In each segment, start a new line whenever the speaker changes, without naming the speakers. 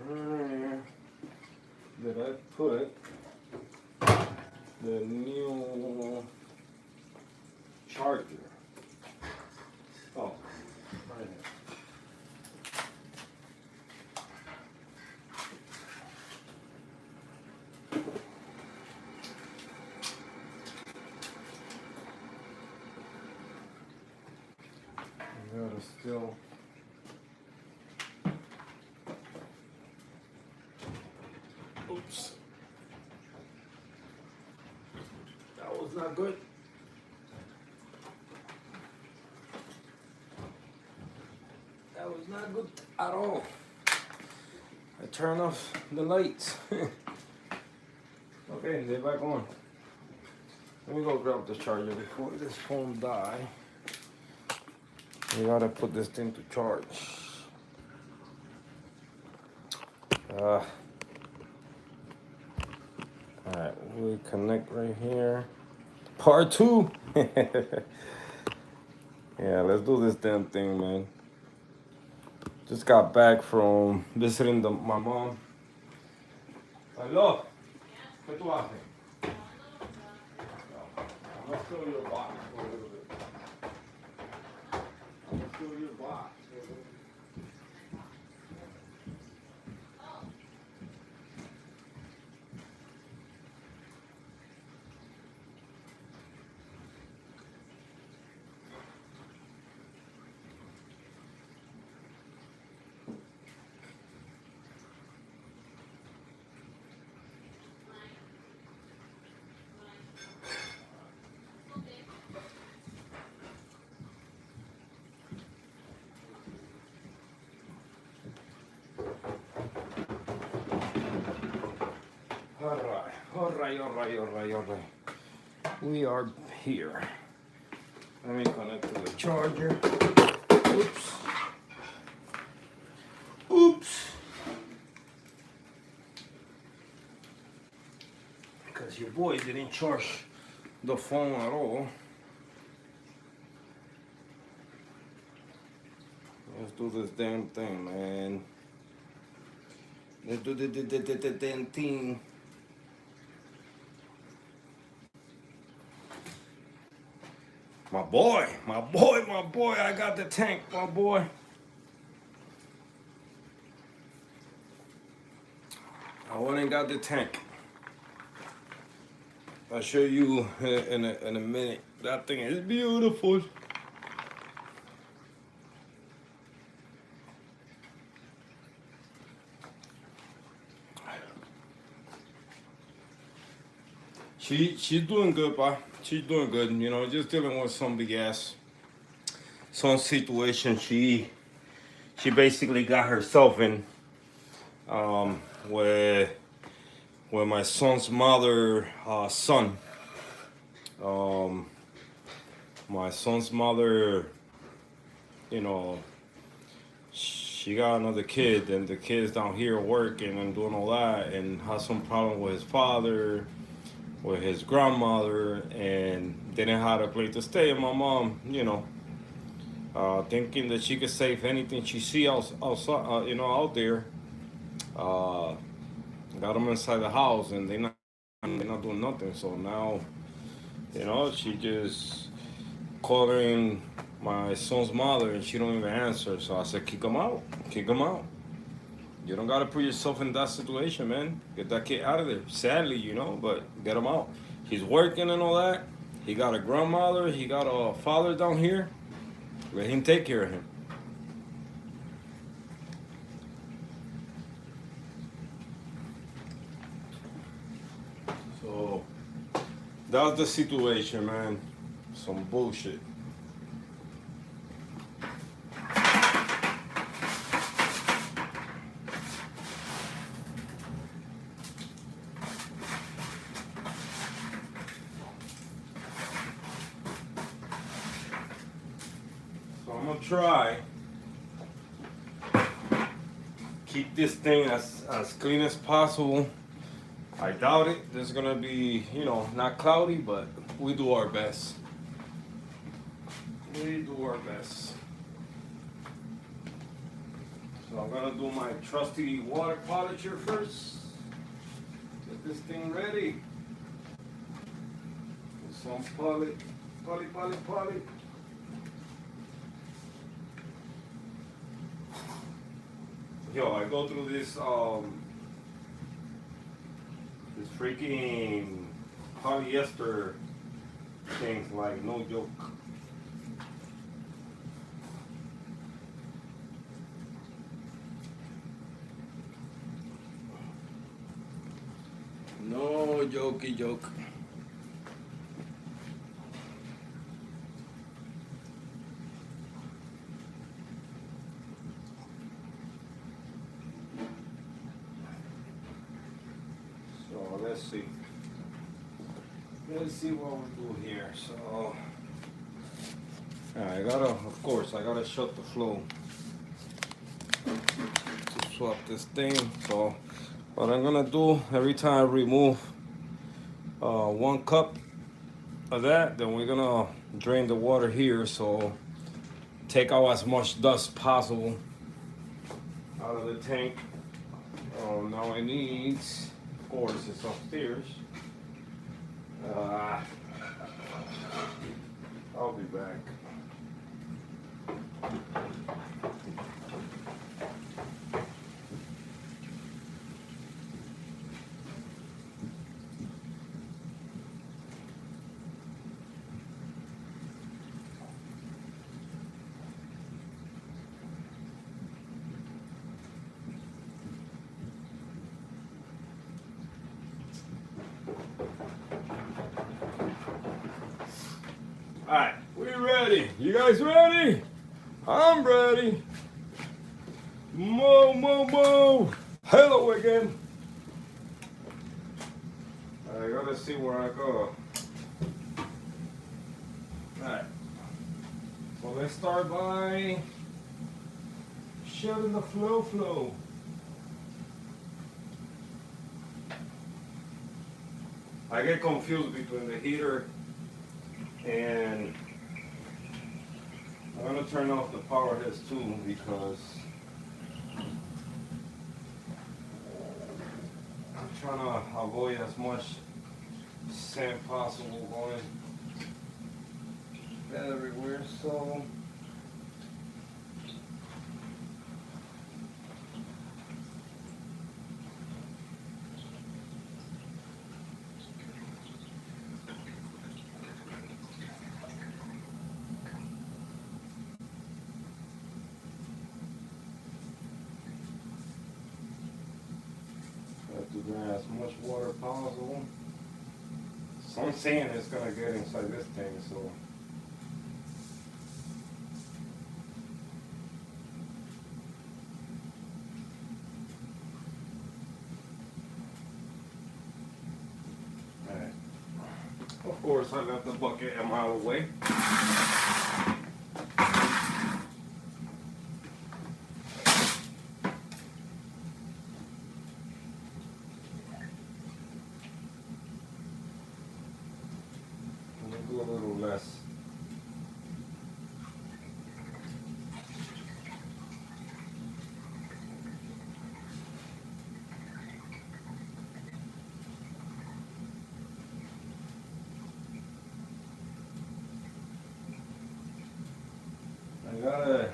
where did I put the new charger? Oh, right here. I gotta still. Oops. That was not good. That was not good at all. I turn off the lights. Okay, they're back on. Let me go grab the charger before this phone die. We gotta put this thing to charge. Alright, we connect right here. Part 2. Yeah, let's do this damn thing, man. Just got back from visiting my mom. Hello. ¿Qué tú haces? I'm gonna fill your box for a little bit. I'm gonna fill your box. Alright. We are here. Let me connect to the charger. Oops. Because your boy didn't charge the phone at all. Let's do this damn thing, man. Let's do the damn thing. My boy, I got the tank, my boy. I went and got the tank. I'll show you in a minute. That thing is beautiful. She's doing good, pa. She's doing good. You know, just dealing with some big ass, some situation. She basically got herself in, where my son's mother, son. My son's mother, you know, she got another kid, and the kid's down here working and doing all that, and has some problem with his father, with his grandmother, and didn't have a place to stay. And my mom, you know, thinking that she could save anything she see outside, you know, out there, got them inside the house, and they're not doing nothing. So now, you know, she just calling my son's mother, and she don't even answer. So I said, kick him out. You don't gotta put yourself in that situation, man. Get that kid out of there. Sadly, you know, but get him out. He's working and all that. He got a grandmother. He got a father down here. Let him take care of him. So that's the situation, man. Some bullshit. I'm gonna try keep this thing as clean as possible. I doubt it. There's gonna be, you know, not cloudy, but we do our best. So So I'm gonna do my trusty water polisher first. Get this thing ready. Put some poly. Yo, I go through this freaking polyester things like no joke. No jokey joke. So let's see. Let's see what we do here. So I gotta, of course, I gotta shut the flow to swap this thing. So what I'm gonna do every time I remove 1 cup of that, then we're gonna drain the water here. So take out as much dust possible out of the tank. Now it needs, of course, it's upstairs. I'll be back. Alright, we ready. You guys ready? I'm ready. Mo. Hello again. I gotta see where I go. Alright. So let's start by shutting the flow. I get confused between the heater and I'm gonna turn off the power heads too because I'm trying to avoid as much sand possible going everywhere. So to drain as much water possible. Some sand is gonna get inside this thing, so alright. Of course I left the bucket a mile away. A little less. I gotta,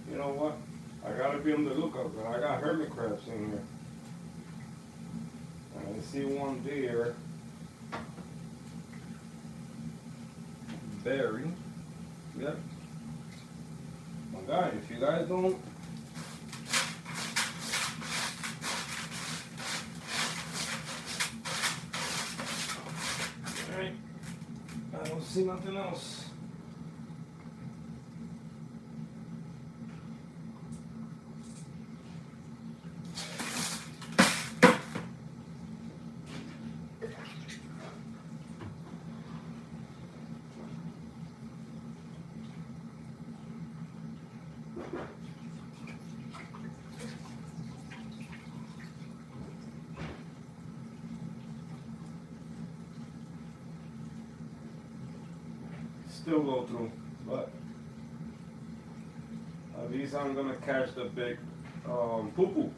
you know what? I gotta be on the lookout, but I got hermit crabs in here. I see one there. Berry. Yep. My God, if you guys don't alright. I don't see nothing else. Still go through, but at least I'm gonna catch the big Poo poo.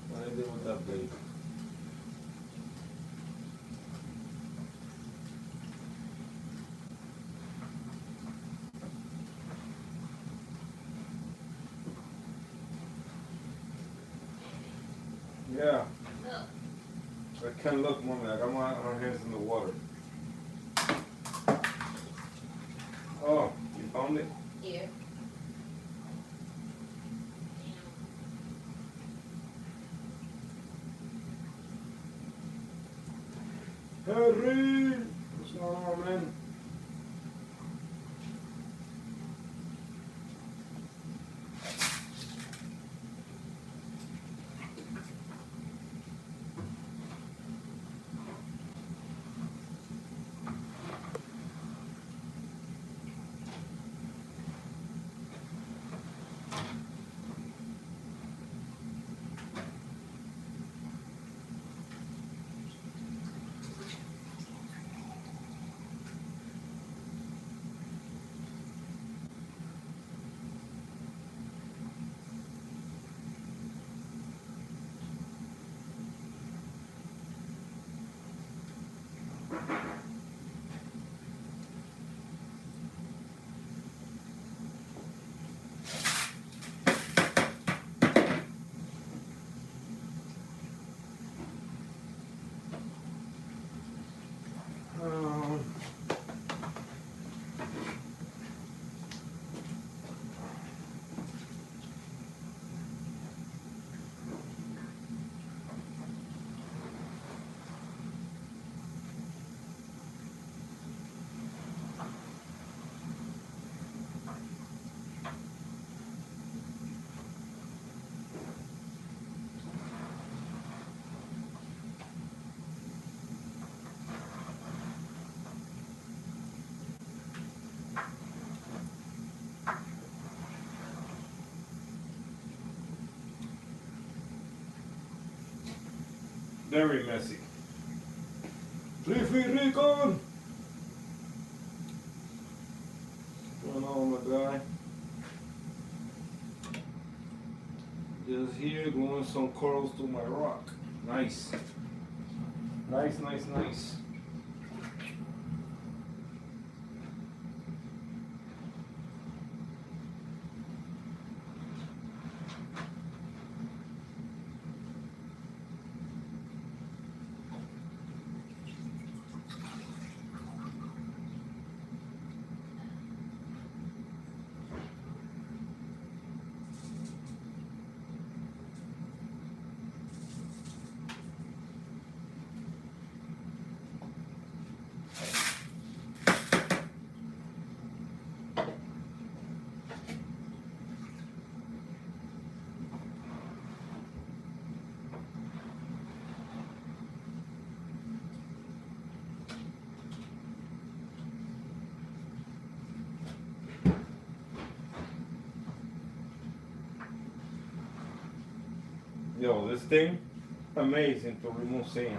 What I did with that blade? Yeah. I can't look, mommy. I got my hands in the water. Oh, you found it?
Here.
Harry! What's going on, man? Very messy. Leafy Recon! What's going on, my guy? Just here, gluing some corals to my rock. Nice. Nice, nice, nice. Yo, this thing, amazing to remove sand.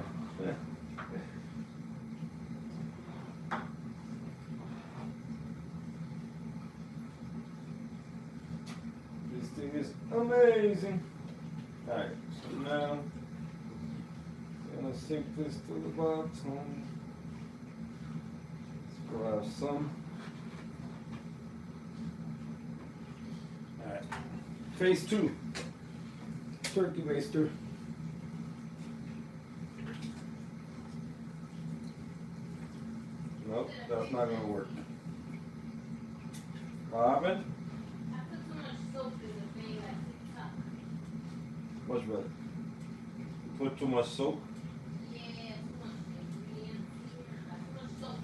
This thing is amazing. Alright, so now I'm gonna sink this to the bottom. Let's grab some. Alright. Phase 2. Turkey baster. Nope, that's not gonna work. What happened?
I put too much soap in the thing that it's up.
What's better? You put too much soap?
Yeah, too much ingredients. Too much soap.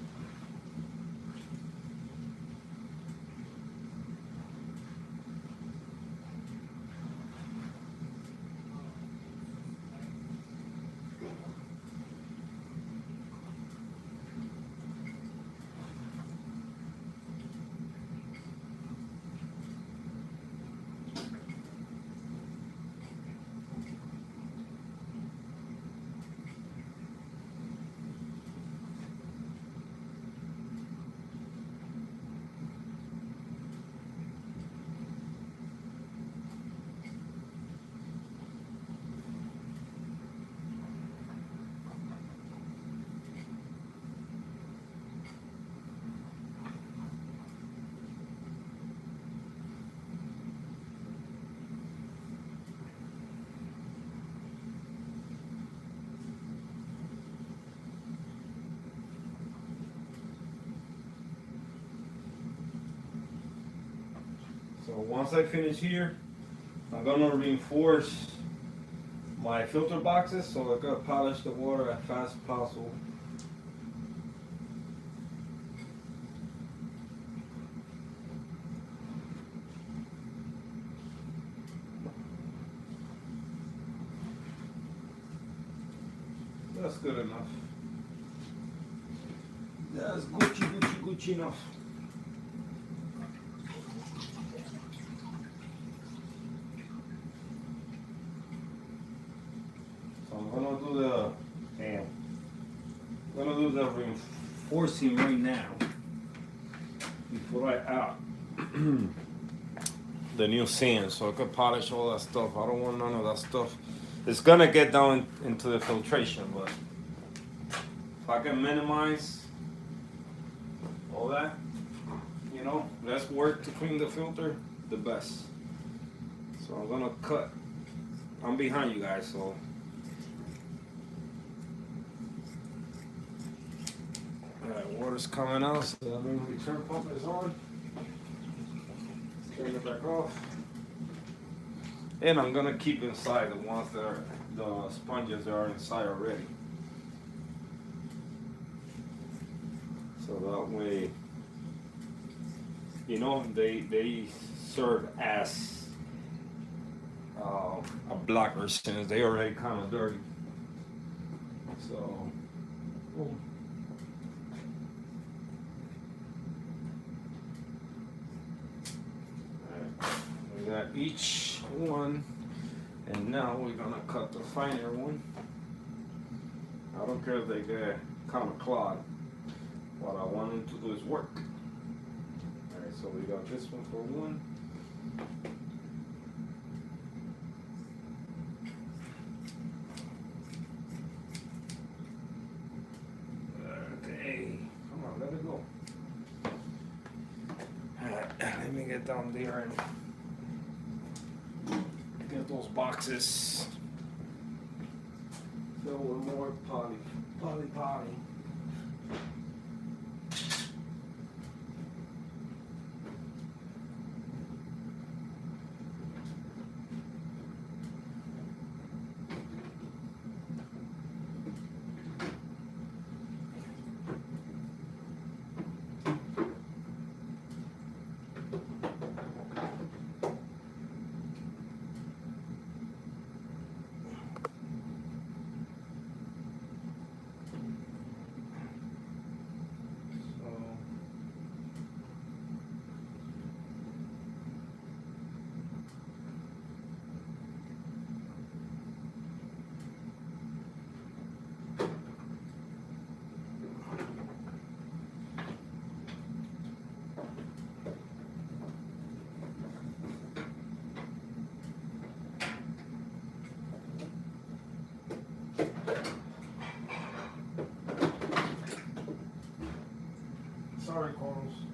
So once I finish here, I'm gonna reinforce my filter boxes, so I gotta polish the water as fast as possible. That's good enough. That's Gucci enough. So I'm gonna do the reinforcing right now before I add the new sand, so I could polish all that stuff. I don't want none of that stuff. It's gonna get down into the filtration, but if I can minimize all that, you know, less work to clean the filter, the best. So I'm gonna cut. I'm behind you guys, so. Alright, water's coming out, so that means the return pump is on. Let's turn it back off. And I'm gonna keep inside the ones that are, the sponges that are inside already. So that way, you know, they serve as a blocker since they already kind of dirty. So, boom. We got each one, and now we're gonna cut the finer one. I don't care if they get kind of clogged. What I want them to do is work. Alright, so we got this one for one. Okay, come on, let it go. Alright, let me get down there and get those boxes filled with more poly. almost.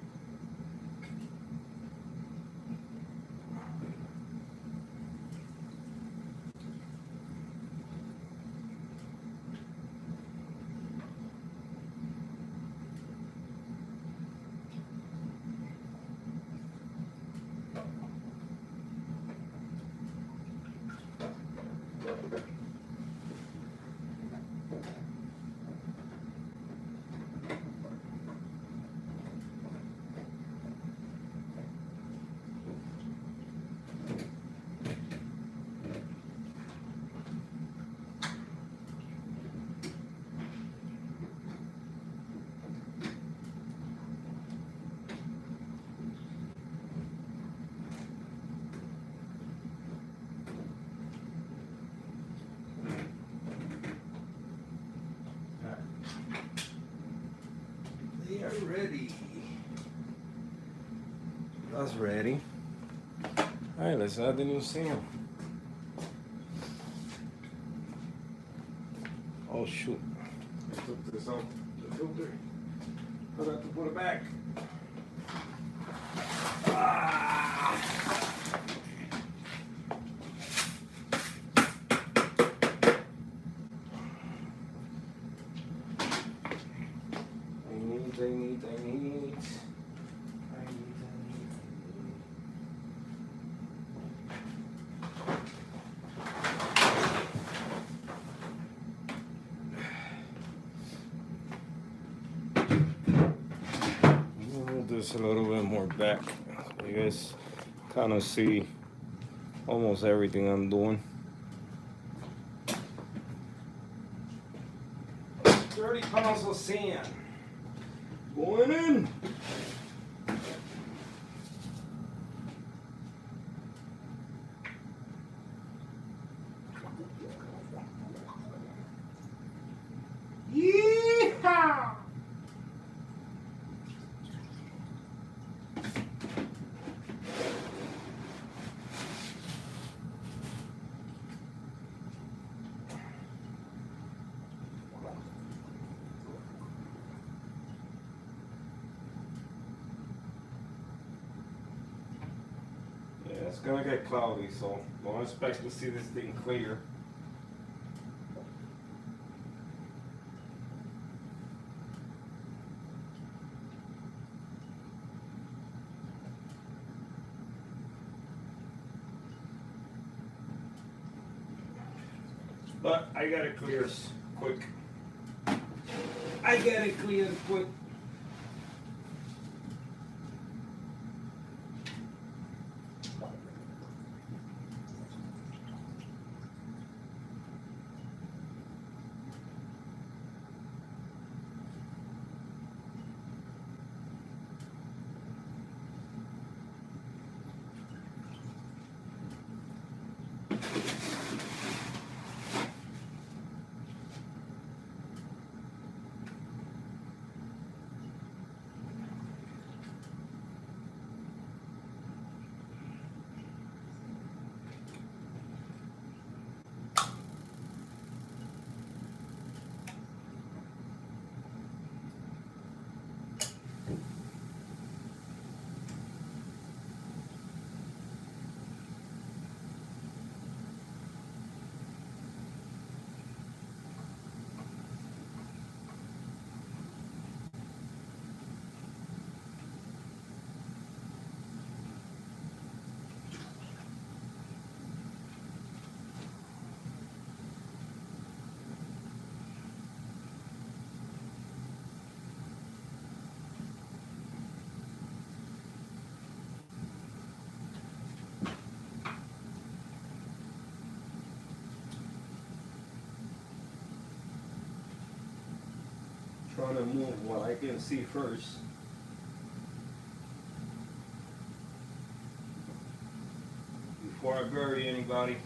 They are ready. That's ready. Alright, let's add the new seal. Oh shoot. I took this out the filter. Forgot to put it back. Ah! I need. Move this a little bit more back so you guys kind of see almost everything I'm doing. 30 pounds of sand going in. Yeehaw! Yeah, it's gonna get cloudy, so don't expect to see this thing clear. But I got it clear quick. I got it clear quick. Trying to move what I can see first. Before I bury anybody.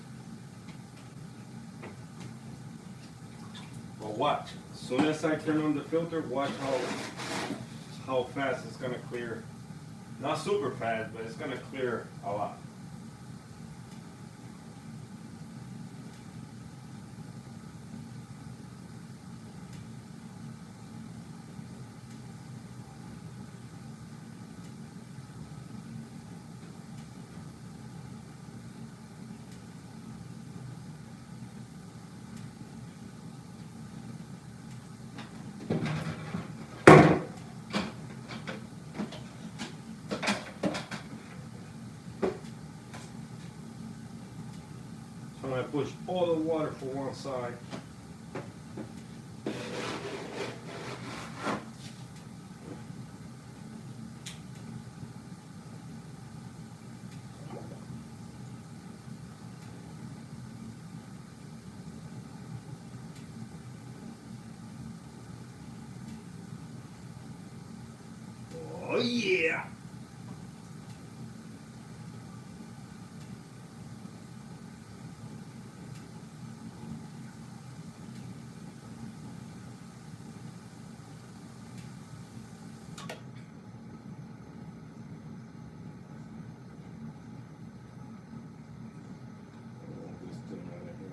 But watch. As soon as I turn on the filter, watch how fast it's gonna clear. Not super fast, but it's gonna clear a lot. push all the water for one side. Oh yeah! This thing right here.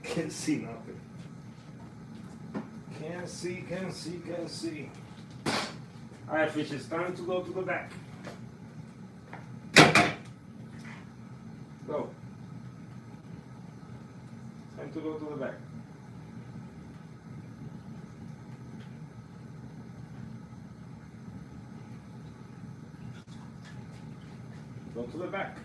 Can't see nothing. Can't see, can't see, can't see. Alright, fish, it's time to go to the back. Go. Time to go to the back. Go to the back.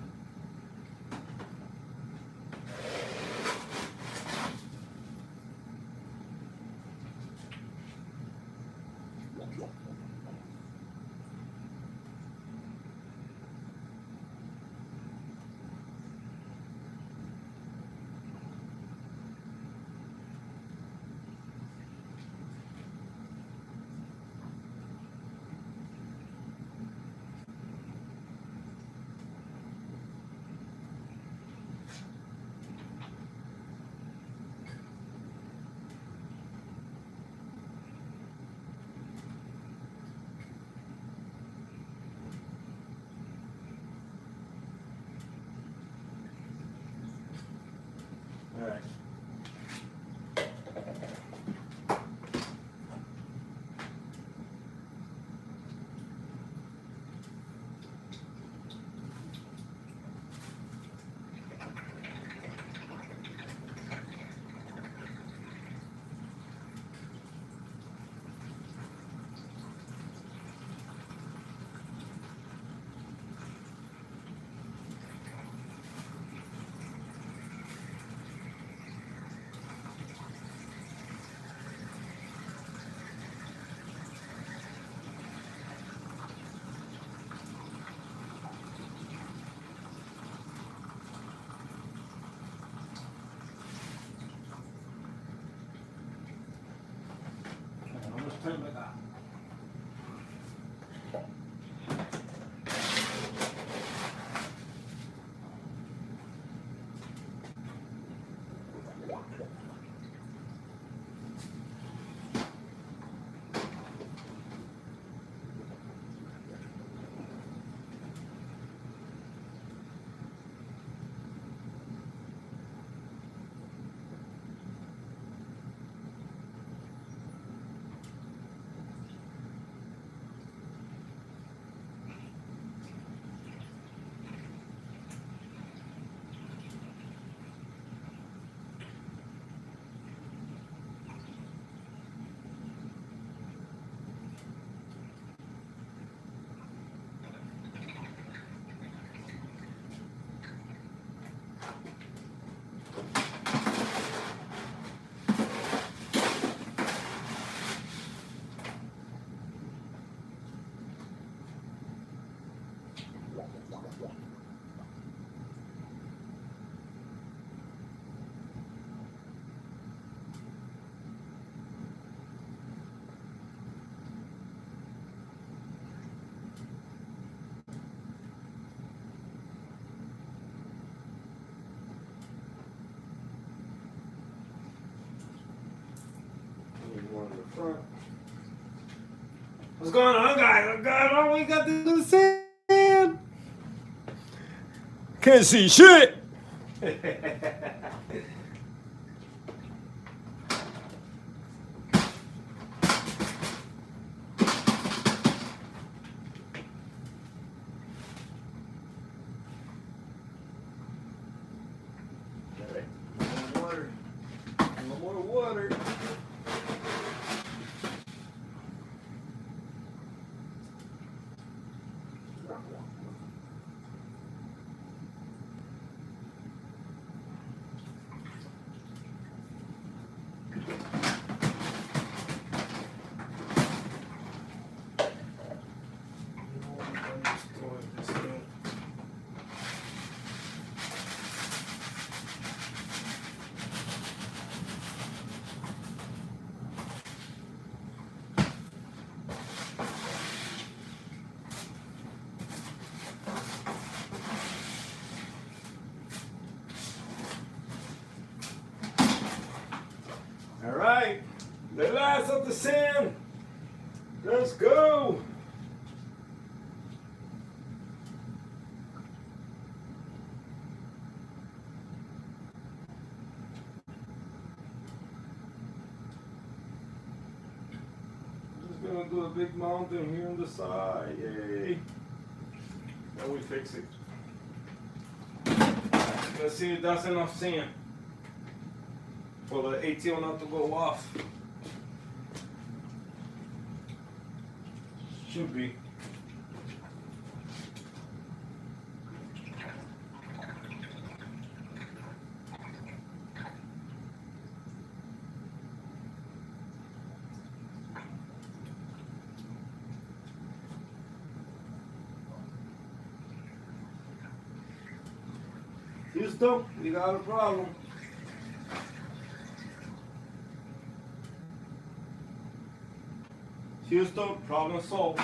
Alright. How much time I got? One in the front. What's going on, guys? What's going on? We got the sand. Can't see shit. right, the last of the sand. Let's go. Just gonna do a big mountain here on the side. Yay. Then we fix it. Let's see if that's enough sand for the ATO not to go off. Should be. Houston, we got a problem. Houston, problem solved.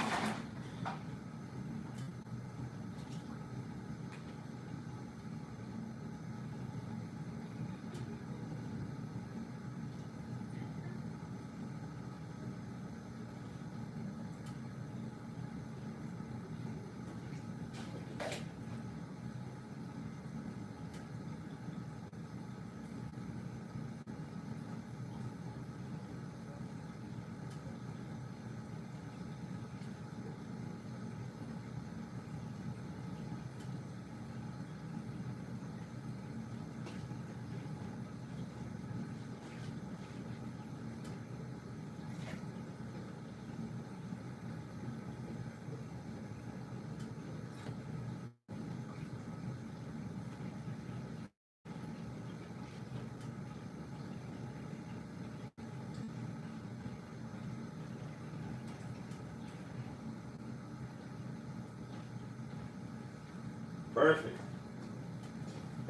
Perfect.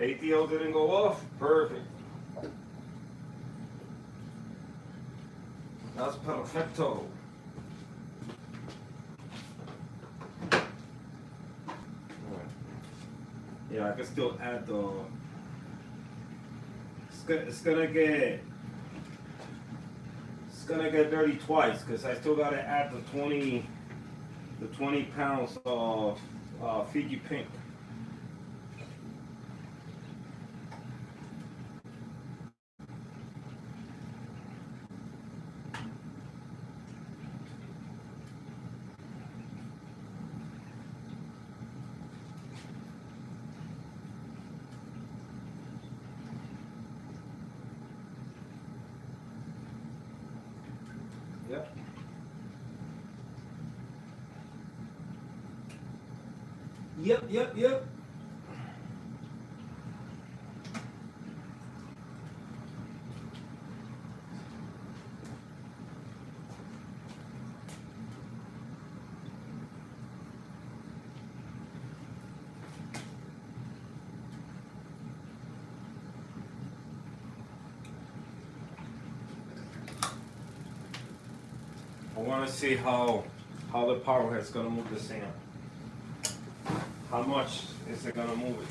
ATO didn't go off. Perfect. That's perfecto. Yeah, I can still add the. It's gonna get dirty twice because I still gotta add the 20 pounds of Fiji pink. Yep. Yep. I want to see how the power head's gonna move the sand. How much is it gonna move it?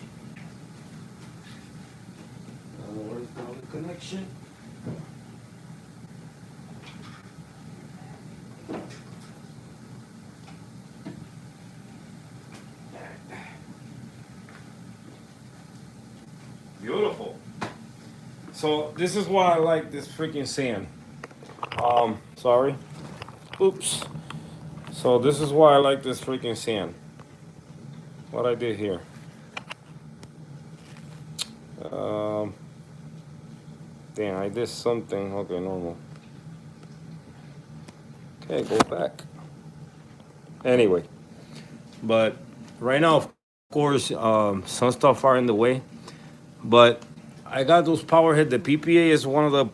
Where's the connection? Beautiful. So this is why I like this freaking sand. Sorry. Oops. So this is why I like this freaking sand. What I did here. Damn, I did something. Okay, normal. Okay, go back. Anyway, but right now, of course, some stuff are in the way. But I got those power head. The PPA is one of the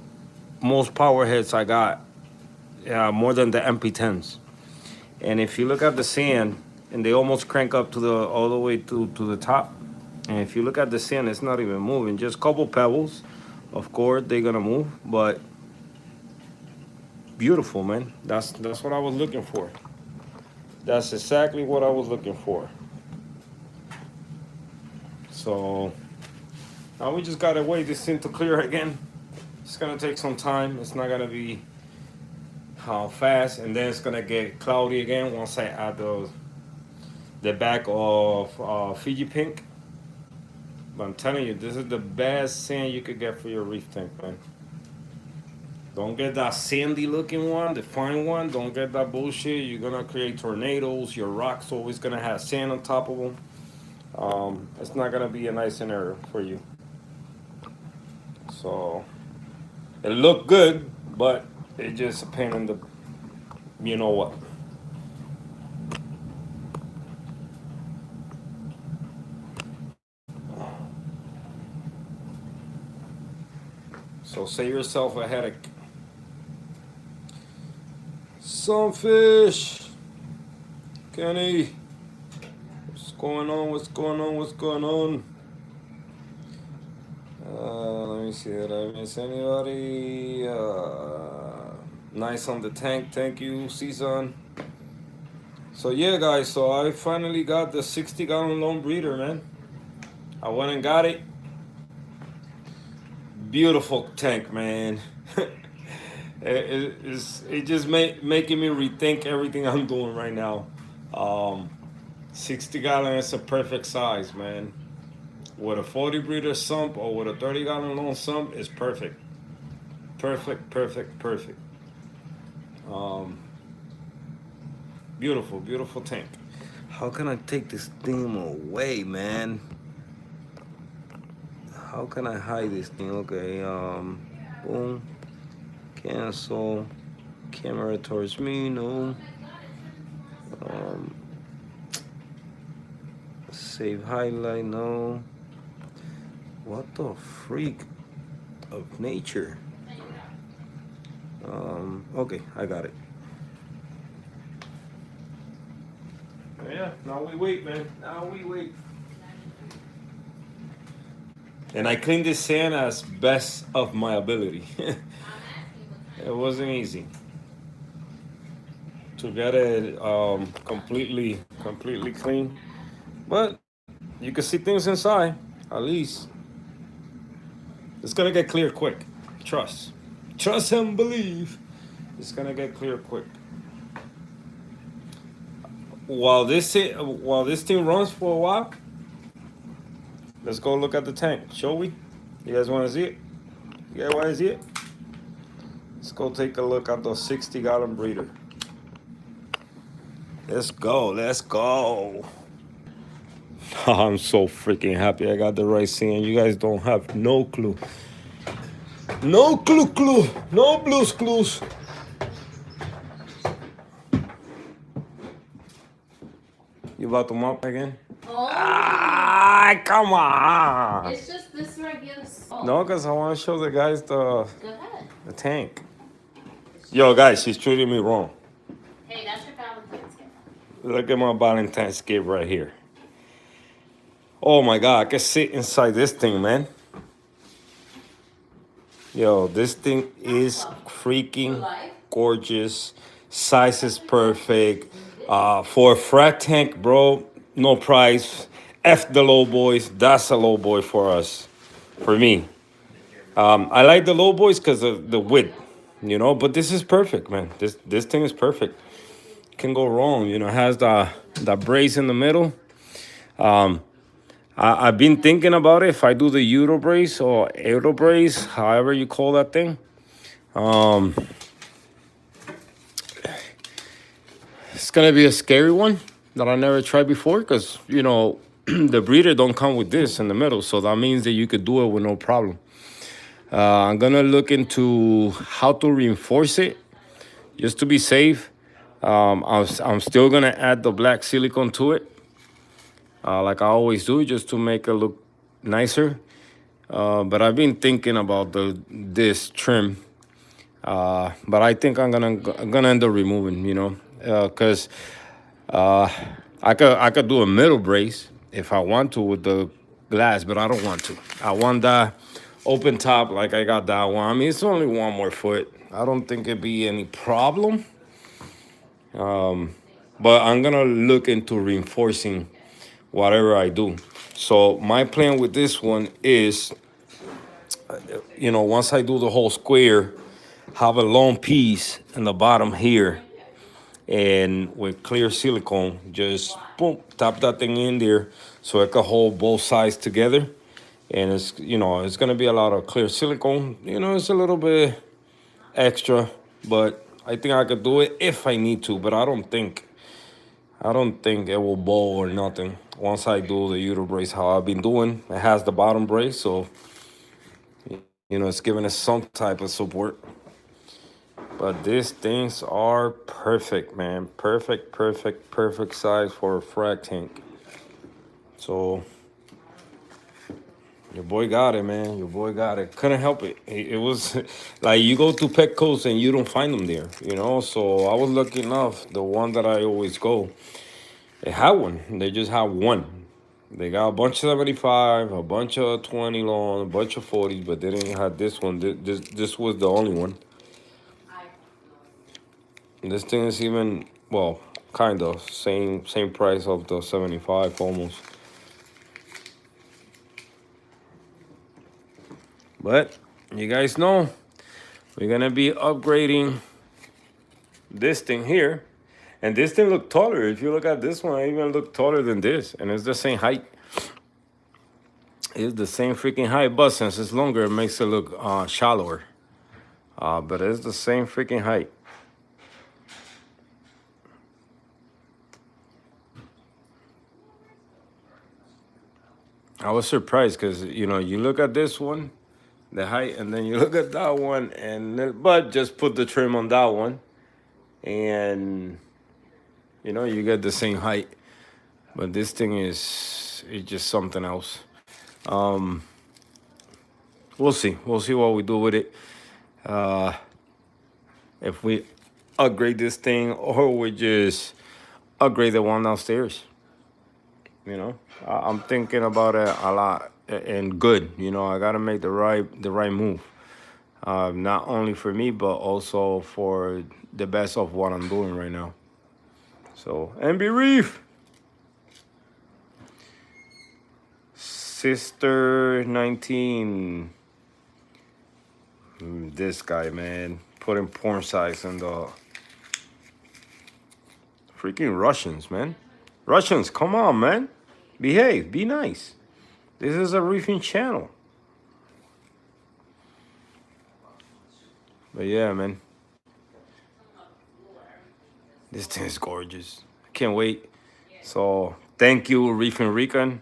most power heads I got. Yeah, more than the MP10s. And if you look at the sand, and they almost crank up to the all the way to the top. And if you look at the sand, it's not even moving. Just a couple pebbles. Of course, they're gonna move, but beautiful, man. That's what I was looking for. That's exactly what I was looking for. So now we just gotta wait this thing to clear again. It's gonna take some time. It's not gonna be fast, and then it's gonna get cloudy again once I add the back of Fiji Pink. But I'm telling you, this is the best sand you could get for your reef tank, man. Don't get that sandy looking one, the fine one. Don't get that bullshit. You're gonna create tornadoes. Your rock's always gonna have sand on top of them. It's not gonna be a nice scenario for you. So it looked good, but it just a pain in the, you know what. So save yourself a headache. Sunfish, Kenny, what's going on? What's going on? What's going on? Let me see. Did I miss anybody? Nice on the tank. Thank you, Season. So yeah, guys. So I finally got the 60-gallon lone breeder, man. I went and got it. Beautiful tank, man. it just making me rethink everything I'm doing right now. 60-gallon is a perfect size, man. With a 40 breeder sump or with a 30-gallon long sump is perfect. Perfect. Beautiful tank. How can I take this thing away, man? How can I hide this thing? Okay, boom, cancel, camera towards me, no. Save highlight, no. What the freak of nature? Okay, I got it. Yeah, now we wait, man. Now we wait. And I cleaned this sand as best of my ability. It wasn't easy to get it completely clean, but you can see things inside. At least it's gonna get clear quick. Trust and believe. It's gonna get clear quick. While this thing runs for a while, let's go look at the tank, shall we? You guys want to see it? You guys want to see it? Let's go take a look at the 60-gallon breeder. Let's go. I'm so freaking happy I got the right sand. You guys don't have no clue. No clue. No blues clues. You about to mop again?
Oh.
Come on.
It's just this regular salt.
No, because I want to show the guys
Go ahead.
the tank. Yo, guys, she's treating me wrong.
Hey, that's your Valentine's gift.
Look at my Valentine's gift right here. Oh my God, I can sit inside this thing, man. Yo, this thing is freaking gorgeous. Size is perfect. For a frac tank, bro, no price. F the low boys. That's a low boy for us, for me. I like the low boys because of the width, you know. But this is perfect, man. This thing is perfect. Can go wrong, you know. It has the brace in the middle. I've been thinking about it. If I do the Euro brace or Euro brace, however you call that thing, it's gonna be a scary one that I never tried before because, you know, the breeder don't come with this in the middle, so that means that you could do it with no problem. I'm gonna look into how to reinforce it just to be safe. I'm still gonna add the black silicone to it, like I always do, just to make it look nicer. But I've been thinking about this trim, but I think I'm gonna end up removing, you know, because I could do a middle brace if I want to with the glass, but I don't want to. I want that open top like I got that one. I mean, it's only one more foot. I don't think it'd be any problem. But I'm gonna look into reinforcing whatever I do. So my plan with this one is you know, once I do the whole square, have a long piece in the bottom here, and with clear silicone, just boom, tap that thing in there so it can hold both sides together. And it's, you know, it's gonna be a lot of clear silicone. You know, it's a little bit extra, but I think I could do it if I need to. But I don't think it will bow or nothing. Once I do the uter brace, how I've been doing, it has the bottom brace, so you know it's giving us some type of support. But these things are perfect, man. Perfect, perfect, perfect size for a frag tank. So your boy got it, man. Your boy got it. Couldn't help it. It was like you go to Petco's and you don't find them there, you know. So I was lucky enough. The one that I always go, they had one. They just had one. They got a bunch of 75, a bunch of 20 long, a bunch of 40s, but they didn't have this one. This was the only one. This thing is even, well, kind of same price of the 75 almost. But you guys know we're gonna be upgrading this thing here, and this thing look taller. If you look at this one, I even look taller than this, and it's the same height. It's the same freaking height, but since it's longer, it makes it look shallower. But it's the same freaking height. I was surprised because, you know, you look at this one, the height, and then you look at that one, and but just put the trim on that one, and you know you get the same height. But this thing is just something else. We'll see. We'll see what we do with it. If we upgrade this thing or we just upgrade the one downstairs. You know, I'm thinking about it a lot and good. You know, I gotta make the right move. Not only for me, but also for the best of what I'm doing right now. So, MB Reef, Sister 19. This guy, man, putting porn sites in the freaking Russians, man. Russians, come on, man. Behave, be nice. This is a reefing channel. But yeah, man. This thing is gorgeous. I can't wait. So thank you, Reefing Rican,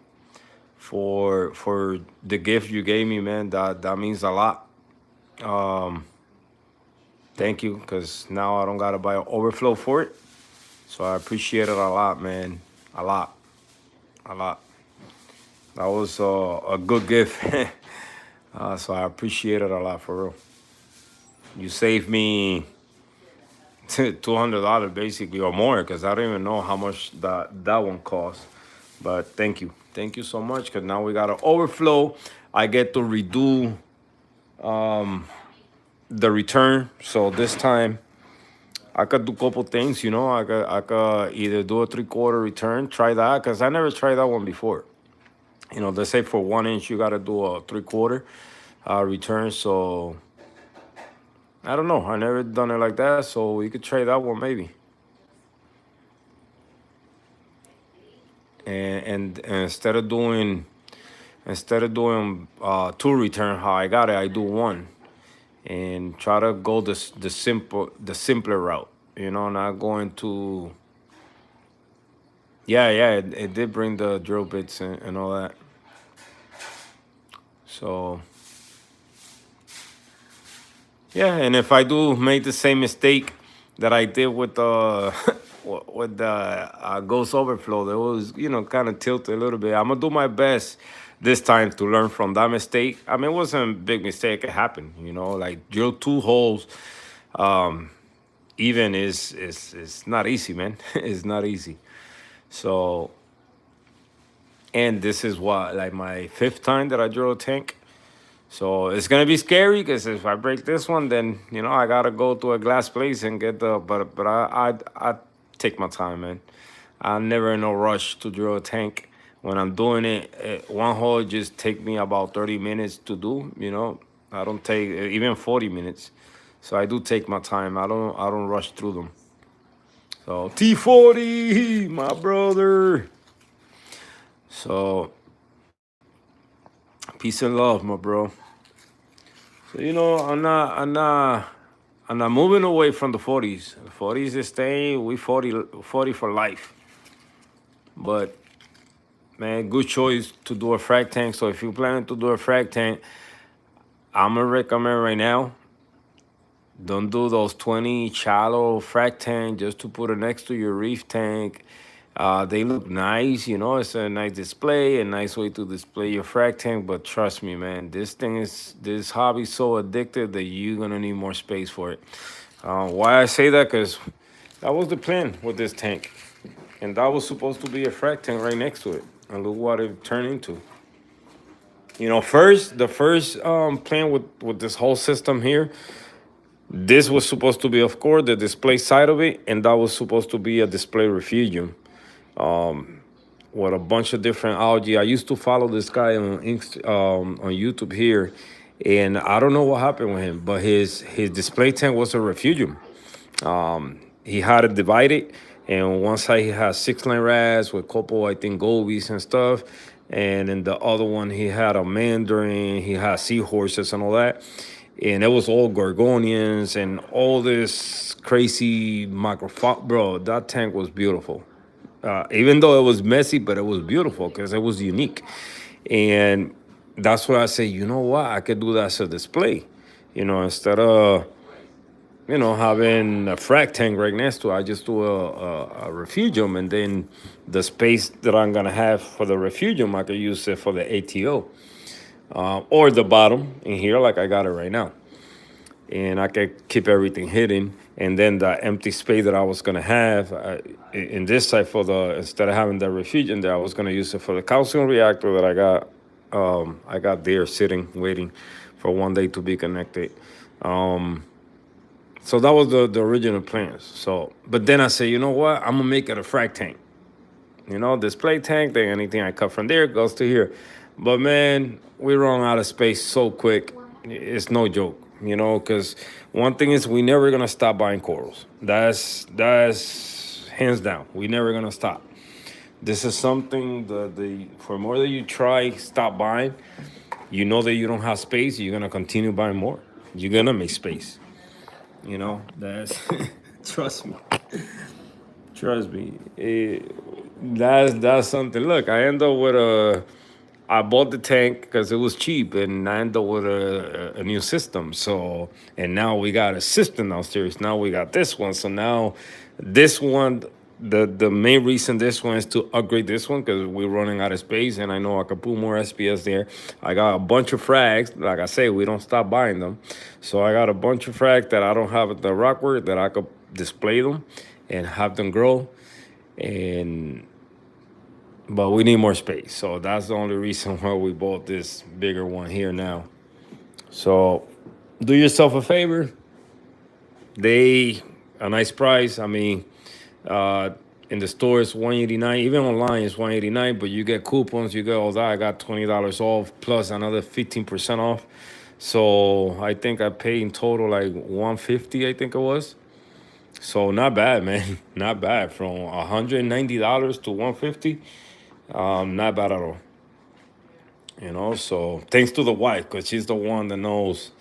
for the gift you gave me, man. That means a lot. Thank you, because now I don't gotta buy an overflow for it. So I appreciate it a lot, man. A lot. That was a good gift. So I appreciate it a lot, for real. You saved me $200 basically, or more, because I don't even know how much that one cost. But thank you so much, because now we got an overflow. I get to redo the return. So this time I could do a couple things, you know. I could either do a 3/4 return, try that, because I never tried that one before. You know, they say for 1 inch you got to do a 3/4 return. So I don't know. I never done it like that. So we could try that one maybe. And instead of doing 2 return how I got it, I do 1, and try to go the simpler route. You know, not going to. Yeah, it did bring the drill bits and all that. So yeah, and if I do make the same mistake that I did with the with the Ghost Overflow, that was, you know, kind of tilted a little bit. I'm gonna do my best this time to learn from that mistake. I mean, it wasn't a big mistake. It happened, you know, like drill 2 holes. Even is not easy, man. It's not easy. So, and this is what, like my 5th time that I drill a tank. So it's gonna be scary, because if I break this one, then, you know, I gotta go to a glass place and get the. But I take my time, man. I'm never in no rush to drill a tank. when I'm doing it, one hole just take me about 30 minutes to do. I don't take even 40 minutes, so I do take my time. I don't rush through them. So T40, my brother. So peace and love, my bro. So I'm not moving away from the 40s. The 40s is staying. We 40 for life. But man, good choice to do a frag tank. So if you're planning to do a frag tank, I'm gonna recommend right now, don't do those 20 shallow frag tank just to put it next to your reef tank. They look nice, it's a nice display, a nice way to display your frag tank. But trust me, man, this hobby is so addictive that you're gonna need more space for it. Why I say that? Because that was the plan with this tank, and that was supposed to be a frag tank right next to it. And look what it turned into. The first plan with this whole system here, this was supposed to be, of course, the display side of it, and that was supposed to be a display refugium with a bunch of different algae. I used to follow this guy on YouTube here, and I don't know what happened with him, but his display tank was a refugium. He had it divided, and one side he had 6-line rats with couple, I think, gobies and stuff, and in the other one he had a mandarin, he had seahorses and all that, and it was all gorgonians and all this crazy microphob. Bro, that tank was beautiful. Even though it was messy, but it was beautiful because it was unique. And that's why I say, you know what, I could do that as a display. Instead of having a frag tank right next to it, I just do a refugium, and then the space that I'm gonna have for the refugium, I could use it for the ATO, or the bottom in here, like I got it right now, and I could keep everything hidden. And then the empty space that I was gonna have in this side instead of having the refugium there, I was gonna use it for the calcium reactor that I got. I got there sitting, waiting for one day to be connected. So that was the original plans. So, but then I said, you know what? I'm gonna make it a frag tank. Display tank. Then anything I cut from there goes to here. But man, we run out of space so quick. It's no joke. Because one thing is, we never gonna stop buying corals. That's hands down. We never gonna stop. This is something the for more that you try, stop buying. You know that you don't have space. You're gonna continue buying more. You're gonna make space. That's trust me. Trust me. That's something. Look, I bought the tank because it was cheap, and I ended up with a new system. So, and now we got a system downstairs. Now we got this one. So now this one, the main reason this one is to upgrade this one because we're running out of space, and I know I could put more SPS there. I got a bunch of frags. Like I say, we don't stop buying them. So I got a bunch of frags that I don't have at the Rockwork that I could display them and have them grow. But we need more space. So that's the only reason why we bought this bigger one here now. So do yourself a favor. A nice price. I mean, in the store it's $189. Even online it's $189, but you get coupons, you get all that. I got $20 off plus another 15% off. So I think I paid in total like $150, I think it was. So not bad, man. Not bad. From $190 to $150. Not bad at all. So thanks to the wife, because she's the one that knows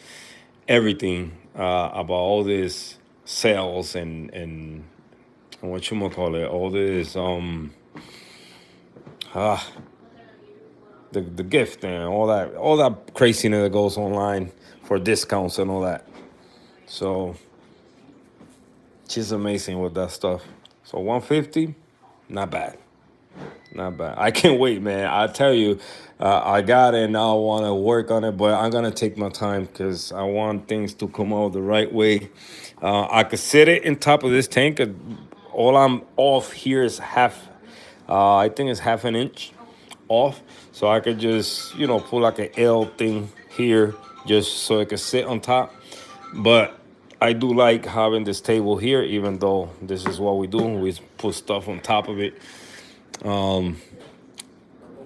everything about all this sales and what you call it, all this the gift and all that craziness that goes online for discounts and all that. So she's amazing with that stuff. So $150, not bad. Not bad. I can't wait, man. I tell you, I got it and I want to work on it, but I'm going to take my time because I want things to come out the right way. I could sit it in top of this tank. All I'm off here is I think it's half an inch off. So I could just, pull like an L thing here just so it could sit on top. But I do like having this table here, even though this is what we do. We put stuff on top of it.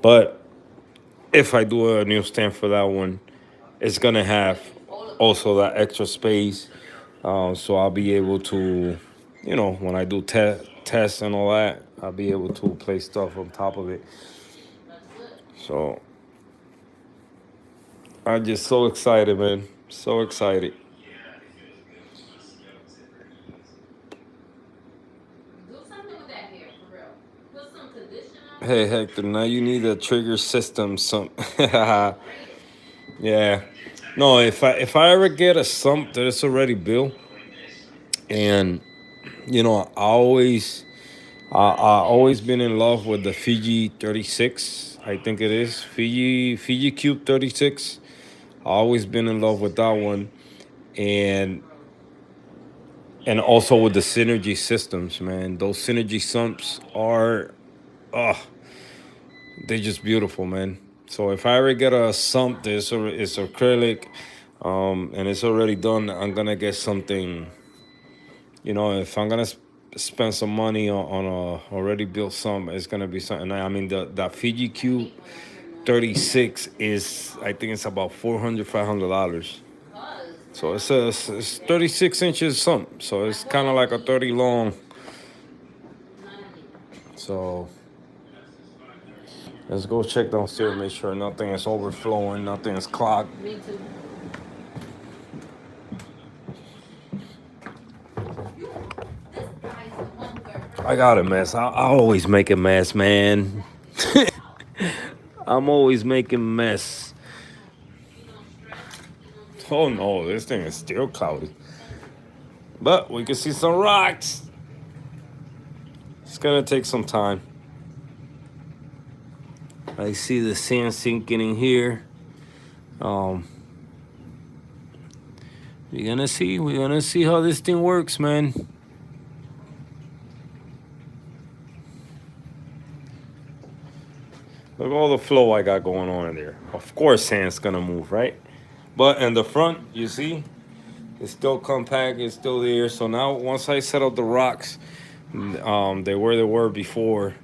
But if I do a new stand for that one, it's gonna have also that extra space. So I'll be able to, when I do tests and all that, I'll be able to place stuff on top of it. So I'm just so excited, man. So excited.
Do something with that hair, for real. Put some conditioner on
Hey
it.
Hector, now you need a trigger system. Some,
Spray it.
yeah. No, if I ever get a sump that is already built, and I always been in love with the Fiji 36. I think it is Fiji Cube 36. I always been in love with that one, and also with the Synergy systems, man. Those Synergy sumps are, oh, they're just beautiful, man. So if I ever get a sump that's it's acrylic, and it's already done, I'm gonna get something. If I'm gonna spend some money on a already built sump, it's gonna be something. I mean, the Fiji Cube 36 is, I think it's about $400-$500. So it's 36 inches sump. So it's kind of like a 30 long. So let's go check downstairs, make sure nothing is overflowing, nothing is clogged.
Me too. This guy's the one where
I got a mess. I always make a mess, man. I'm always making a mess. Oh no, this thing is still cloudy. But we can see some rocks. It's gonna take some time. I see the sand sinking in here. We're gonna see how this thing works, man. Look at all the flow I got going on in there. Of course sand's gonna move, right? But in the front, you see, it's still compact, it's still there. So now once I set up the rocks, they where they were before,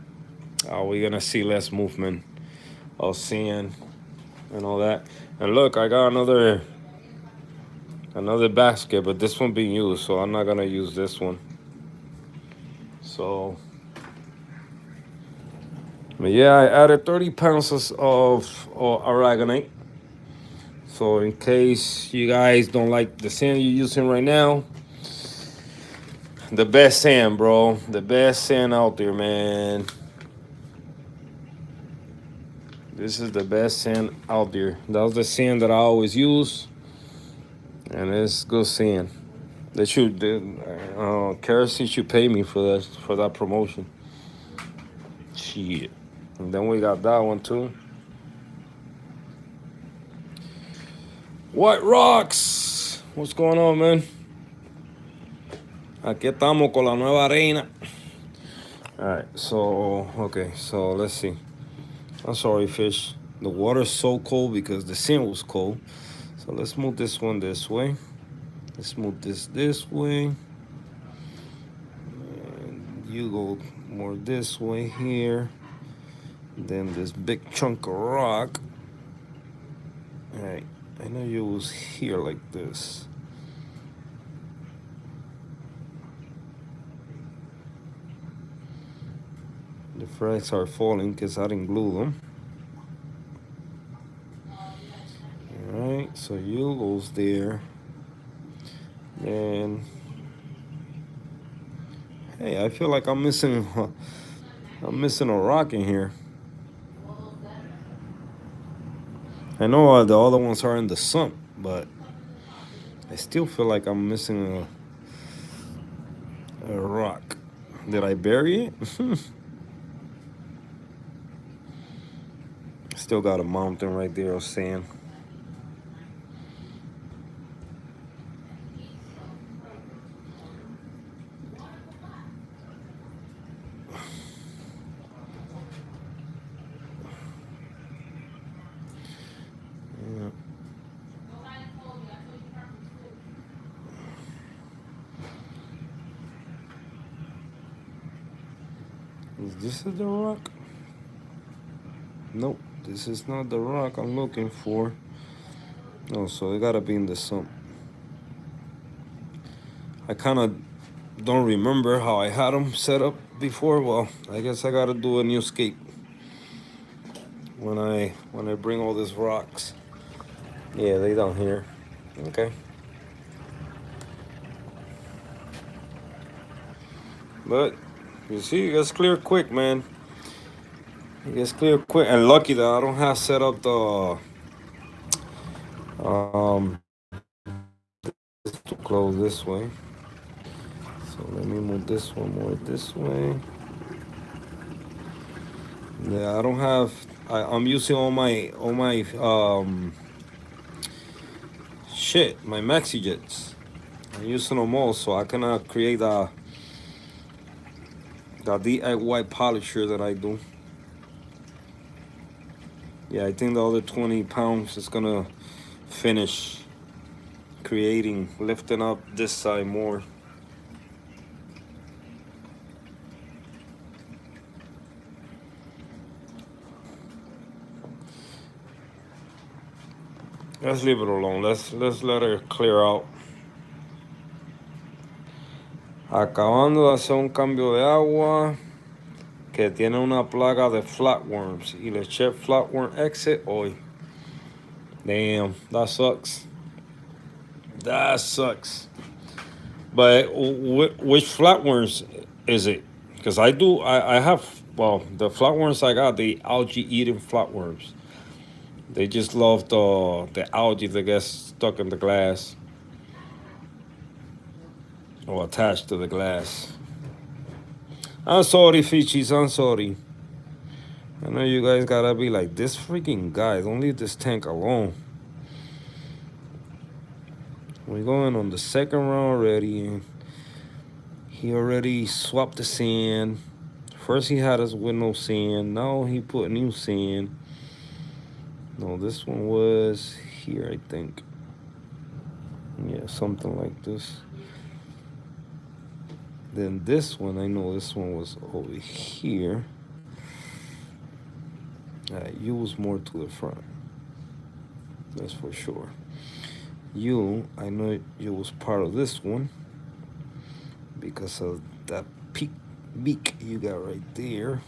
we're gonna see less movement of sand and all that. And look, I got another basket, but this one being used, so I'm not gonna use this one. So, but yeah, I added 30 pounds of aragonite. So in case you guys don't like the sand you're using right now, the best sand, bro, the best sand out there, man. This is the best sand out there. That was the sand that I always use, and it's good sand. They should, Kerosene should pay me for that promotion. Shit. And then we got that one too. White Rocks. What's going on, man? Aquí estamos con la nueva reina. Alright, so, okay, so let's see. I'm sorry, fish. The water's so cold because the sand was cold. So let's move this one this way. Let's move this way. And you go more this way here. Then this big chunk of rock. Alright, I know you was here like this. The frags are falling because I didn't glue them. Alright, so you goes there. And hey, I feel like I'm missing a rock in here. I know the other ones are in the sump, but I still feel like I'm missing a rock. Did I bury it? Still got a mountain right there of sand. Is this the rock? Nope, this is not the rock I'm looking for. No, so it gotta be in the sump. I kind of don't remember how I had them set up before. Well, I guess I gotta do a new scape when I bring all these rocks. Yeah, they down here. Okay. But you see, it gets clear quick, man. It gets clear quick, and lucky that I don't have set up the to close this way. So let me move this one more this way. Yeah, I don't have. I'm using all my shit, my maxi jets. I'm using them all, so I cannot create the DIY polisher that I do. Yeah, I think the other 20 pounds is gonna finish creating, lifting up this side more. Let's leave it alone. Let's let it clear out. Acabando de hacer un cambio de agua que tiene una plaga de flatworms y le eché flatworm exit hoy. Damn, that sucks. That sucks. But which flatworms is it? Because I have, well, the flatworms I got, the algae eating flatworms. They just love the algae that gets stuck in the glass or attached to the glass. I'm sorry, Fichis, I'm sorry. I know you guys gotta be like, this freaking guy, don't leave this tank alone. We're going on the second round already, and he already swapped the sand. First he had us with no sand, now he put new sand. No, this one was here, I think. Yeah, something like this. Then this one, I know this one was over here. You was more to the front. That's for sure. You, I know you was part of this one because of that beak you got right there.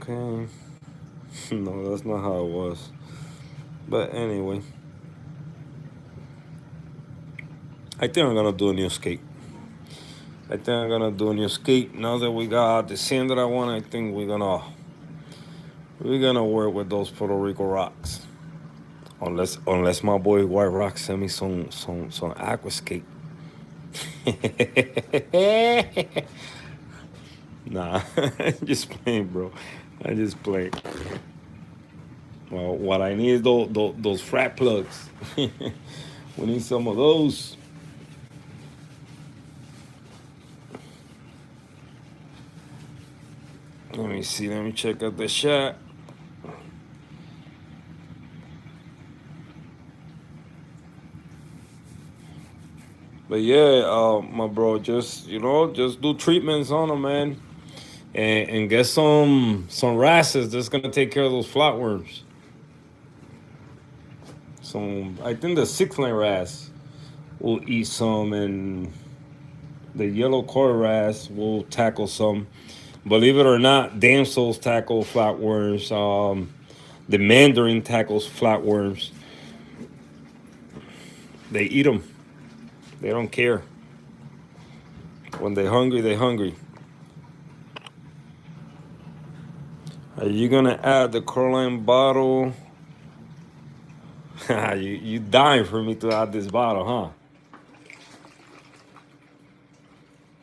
Okay. No, that's not how it was. But anyway, I think I'm gonna do a new skate. I think I'm gonna do a new skate. Now that we got the sand that I want, I think we're gonna work with those Puerto Rico rocks. Unless my boy White Rock send me some aqua skate. Nah, just playing, bro. I just play. Well, what I need is those frat plugs. We need some of those. Let me see. Let me check out the shot. But yeah, my bro, just do treatments on them, man, and get some wrasses that's gonna take care of those flatworms. I think the 6-line wrasse will eat some, and the yellow core wrasse will tackle some. Believe it or not, damsels tackle flatworms. The mandarin tackles flatworms. They eat them. They don't care. When they're hungry, they're hungry. Are you gonna add the Coraline bottle? you dying for me to add this bottle,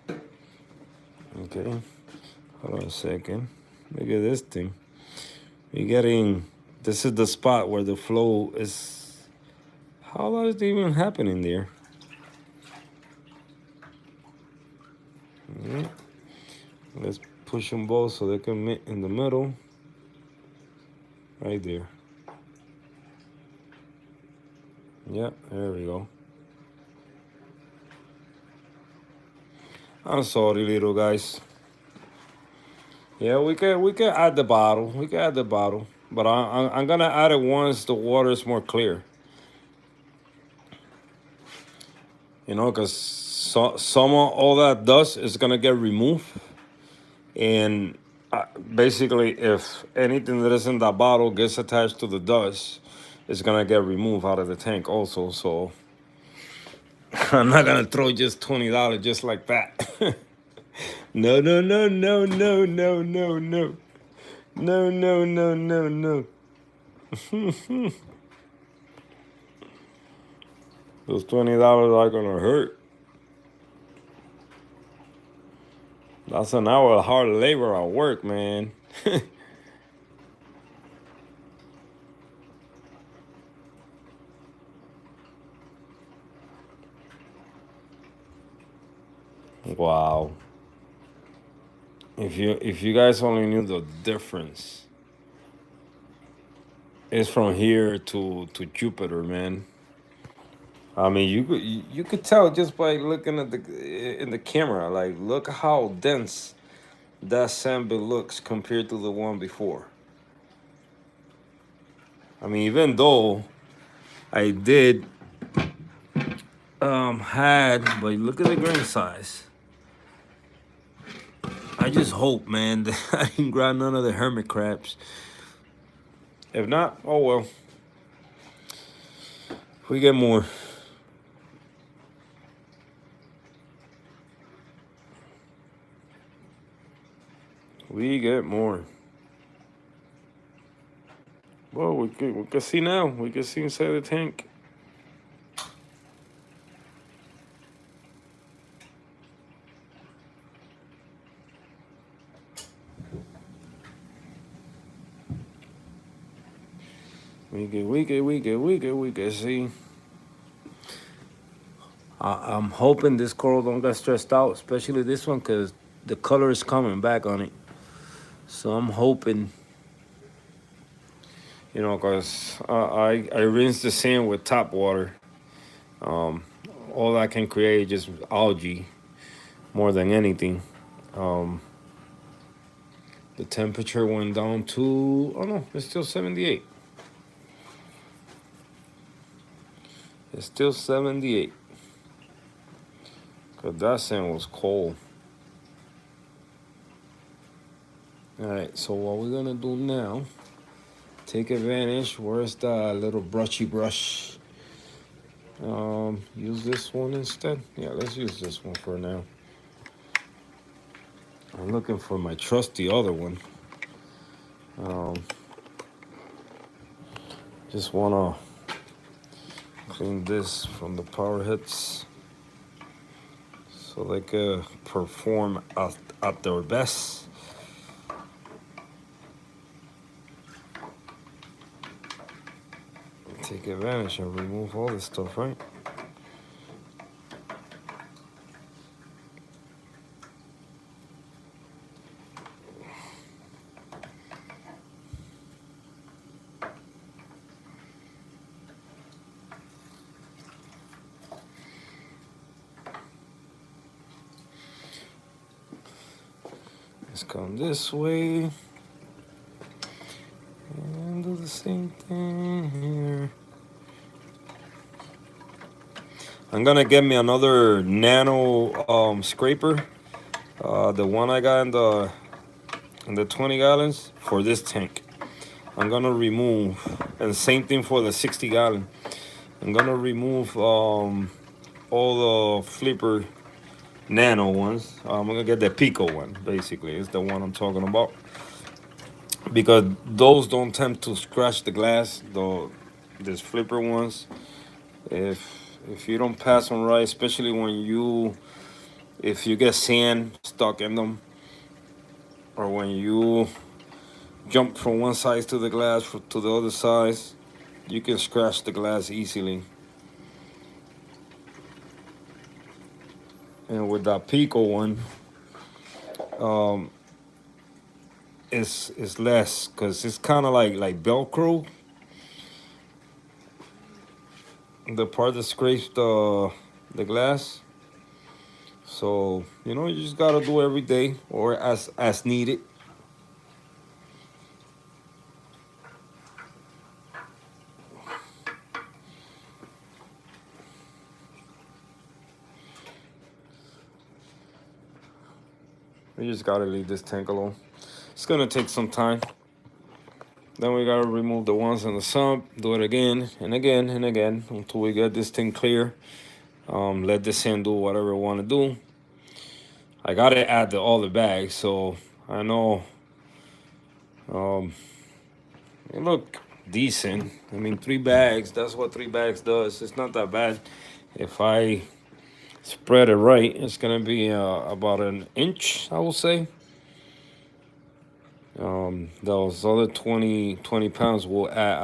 huh? Okay. Hold on a second. Look at this thing. We're getting. This is the spot where the flow is. How is it even happening there? Mm-hmm. Let's push them both so they can meet in the middle. Right there. Yeah, there we go. I'm sorry, little guys. Yeah, we can add the bottle. We can add the bottle, but I'm gonna add it once the water is more clear. You know, because some of all that dust is gonna get removed, and basically, if anything that is in that bottle gets attached to the dust, it's gonna get removed out of the tank also. So I'm not gonna throw just $20 just like that. No, no, no, no, no, no, no, no. No, no, no, no, no. Those $20 are gonna hurt. That's an hour of hard labor at work, man. Wow. If you guys only knew the difference. It's from here to Jupiter, man. I mean, you could tell just by looking at the in the camera. Like, look how dense that sand bit looks compared to the one before. I mean, even though I did had, but look at the grain size. I just hope, man, that I didn't grab none of the hermit crabs. If not, oh well. We get more. We get more. Well, we can see now. We can see inside the tank. We can see. I'm hoping this coral don't get stressed out, especially this one, because the color is coming back on it. So I'm hoping, because I rinse the sand with tap water. All that can create is just algae more than anything. Um, the temperature went down to, oh no, it's still 78. It's still 78. Because that sand was cold. Alright, so what we're going to do now, take advantage. Where's the little brushy brush? Use this one instead. Yeah, let's use this one for now. I'm looking for my trusty other one. Just want to clean this from the power heads so they can perform at their best. Take advantage and remove all this stuff, right? Let's come this way and do the same thing here. I'm gonna get me another nano scraper, the one I got in the 20 gallons for this tank. I'm gonna remove, and same thing for the 60 gallon. I'm gonna remove all the flipper nano ones. I'm gonna get the Pico one, basically. It's the one I'm talking about. Because those don't tend to scratch the glass, though these flipper ones. If you don't pass them right, especially if you get sand stuck in them, or when you jump from one side to the glass to the other side, you can scratch the glass easily. And with that Pico one, it's less because it's kind of like Velcro. The part that scrapes the glass. So, you know, you just gotta do every day or as needed. We just gotta leave this tank alone. It's gonna take some time. Then we gotta remove the ones in the sump, do it again and again and again until we get this thing clear. Let the sand do whatever it wanna do. I gotta add all the bags, so I know they look decent. I mean, 3 bags, that's what 3 bags does. It's not that bad. If I spread it right, it's gonna be about an inch, I will say. Those other 20 pounds will add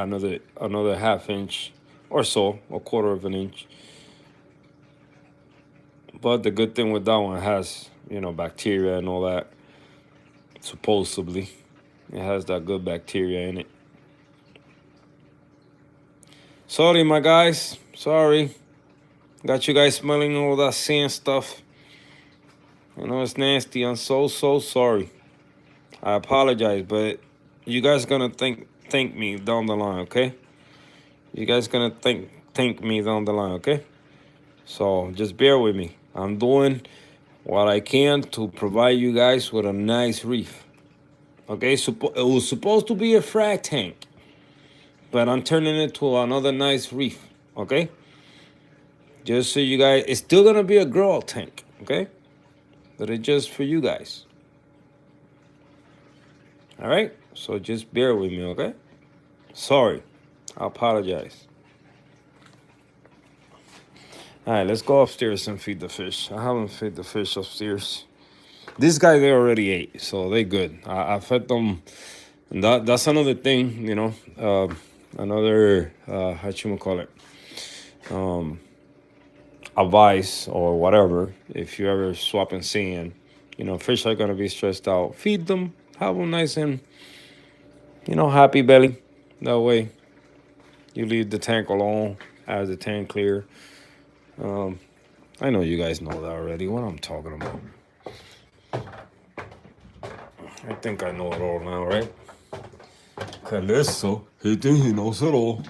another half inch or so, a quarter of an inch. But the good thing with that one has, you know, bacteria and all that. Supposedly, it has that good bacteria in it. Sorry, my guys. Sorry. Got you guys smelling all that sand stuff. I know it's nasty. I'm so sorry. I apologize, but you guys gonna thank me down the line, okay? You guys gonna thank me down the line, okay? So just bear with me. I'm doing what I can to provide you guys with a nice reef. Okay, it was supposed to be a frag tank, but I'm turning it to another nice reef. Okay, just so you guys, it's still gonna be a grow out tank. Okay, but it's just for you guys. All right, so just bear with me. Okay, sorry, I apologize. All right, let's go upstairs and feed the fish. I haven't fed the fish upstairs. This guy, they already ate, so they good. I fed them. And that's another thing, you know. Another how you call it, advice or whatever. If you ever swapping sand, you know, fish are gonna be stressed out. Feed them, have them nice and, you know, happy belly. That way, you leave the tank alone as the tank clear. I know you guys know that already. What I'm talking about. I think I know it all now, right? Calesso, he thinks he knows it all.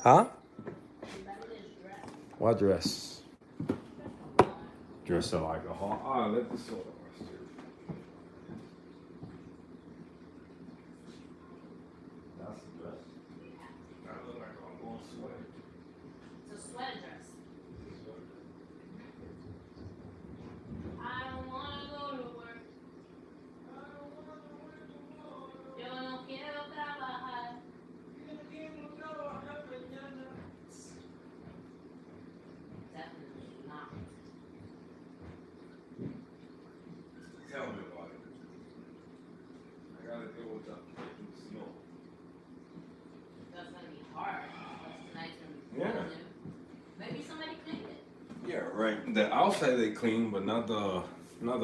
Huh? What dress? Dress like a hot. Ah, let the soda rest here. That's the dress. That look like a long sweater.
It's a sweater dress. I don't wanna go to work. Yo no quiero trabajar. Definitely not.
Tell me about it. I gotta deal with that freaking snow.
That's gonna be hard. That's nice and
Yeah.
frozen. Maybe somebody cleaned it.
Yeah, right. The outside they clean, but not the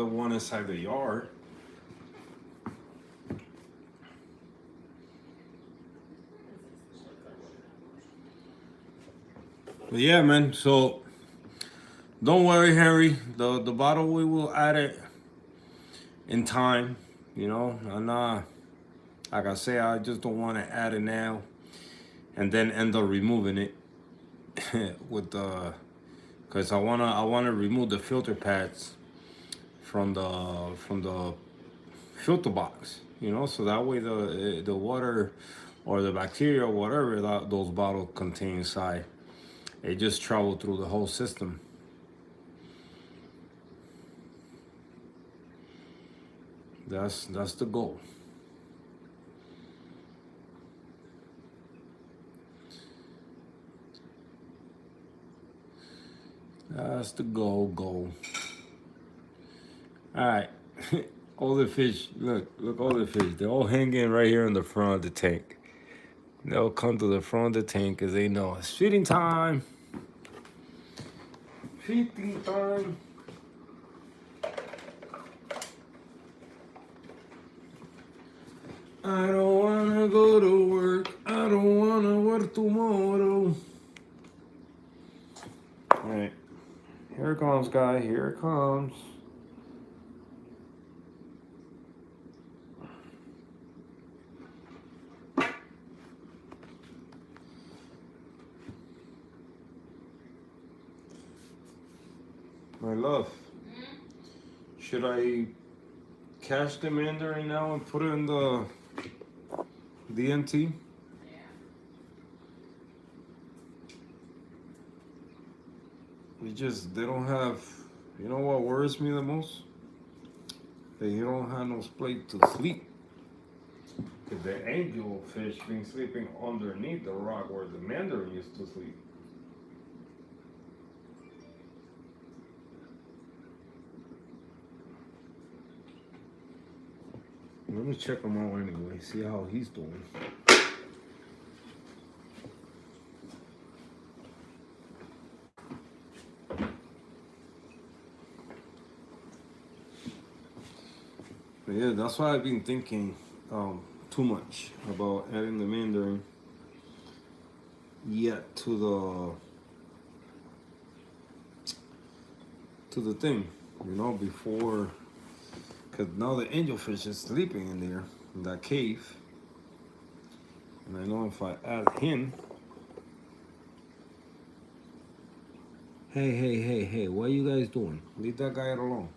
one inside the yard. But yeah, man. So don't worry, Henry. The bottle, we will add it in time. You know, I'm not, like I say, I just don't want to add it now and then end up removing it with the, because I wanna remove the filter pads from the filter box. You know, so that way the water or the bacteria or whatever those bottles contain inside, it just travel through the whole system. That's the goal. That's the goal. All right. All the fish, look, all the fish. They're all hanging right here in the front of the tank. They'll come to the front of the tank because they know it's feeding time. Feeding time. I don't want wanna go to work. I don't wanna work tomorrow. Alright. Here it comes, guy. Here it comes. My love, should I cash them in there right now and put it in the DNT?
Yeah.
They don't have, you know what worries me the most? That you don't have no place to sleep. Cause the angelfish been sleeping underneath the rock where the mandarin used to sleep. Let me check him out anyway, see how he's doing. But yeah, that's why I've been thinking too much about adding the mandarin yet to the thing, you know, before, because now the angelfish is sleeping in there in that cave, and I know if I add him, hey, what are you guys doing? Leave that guy alone.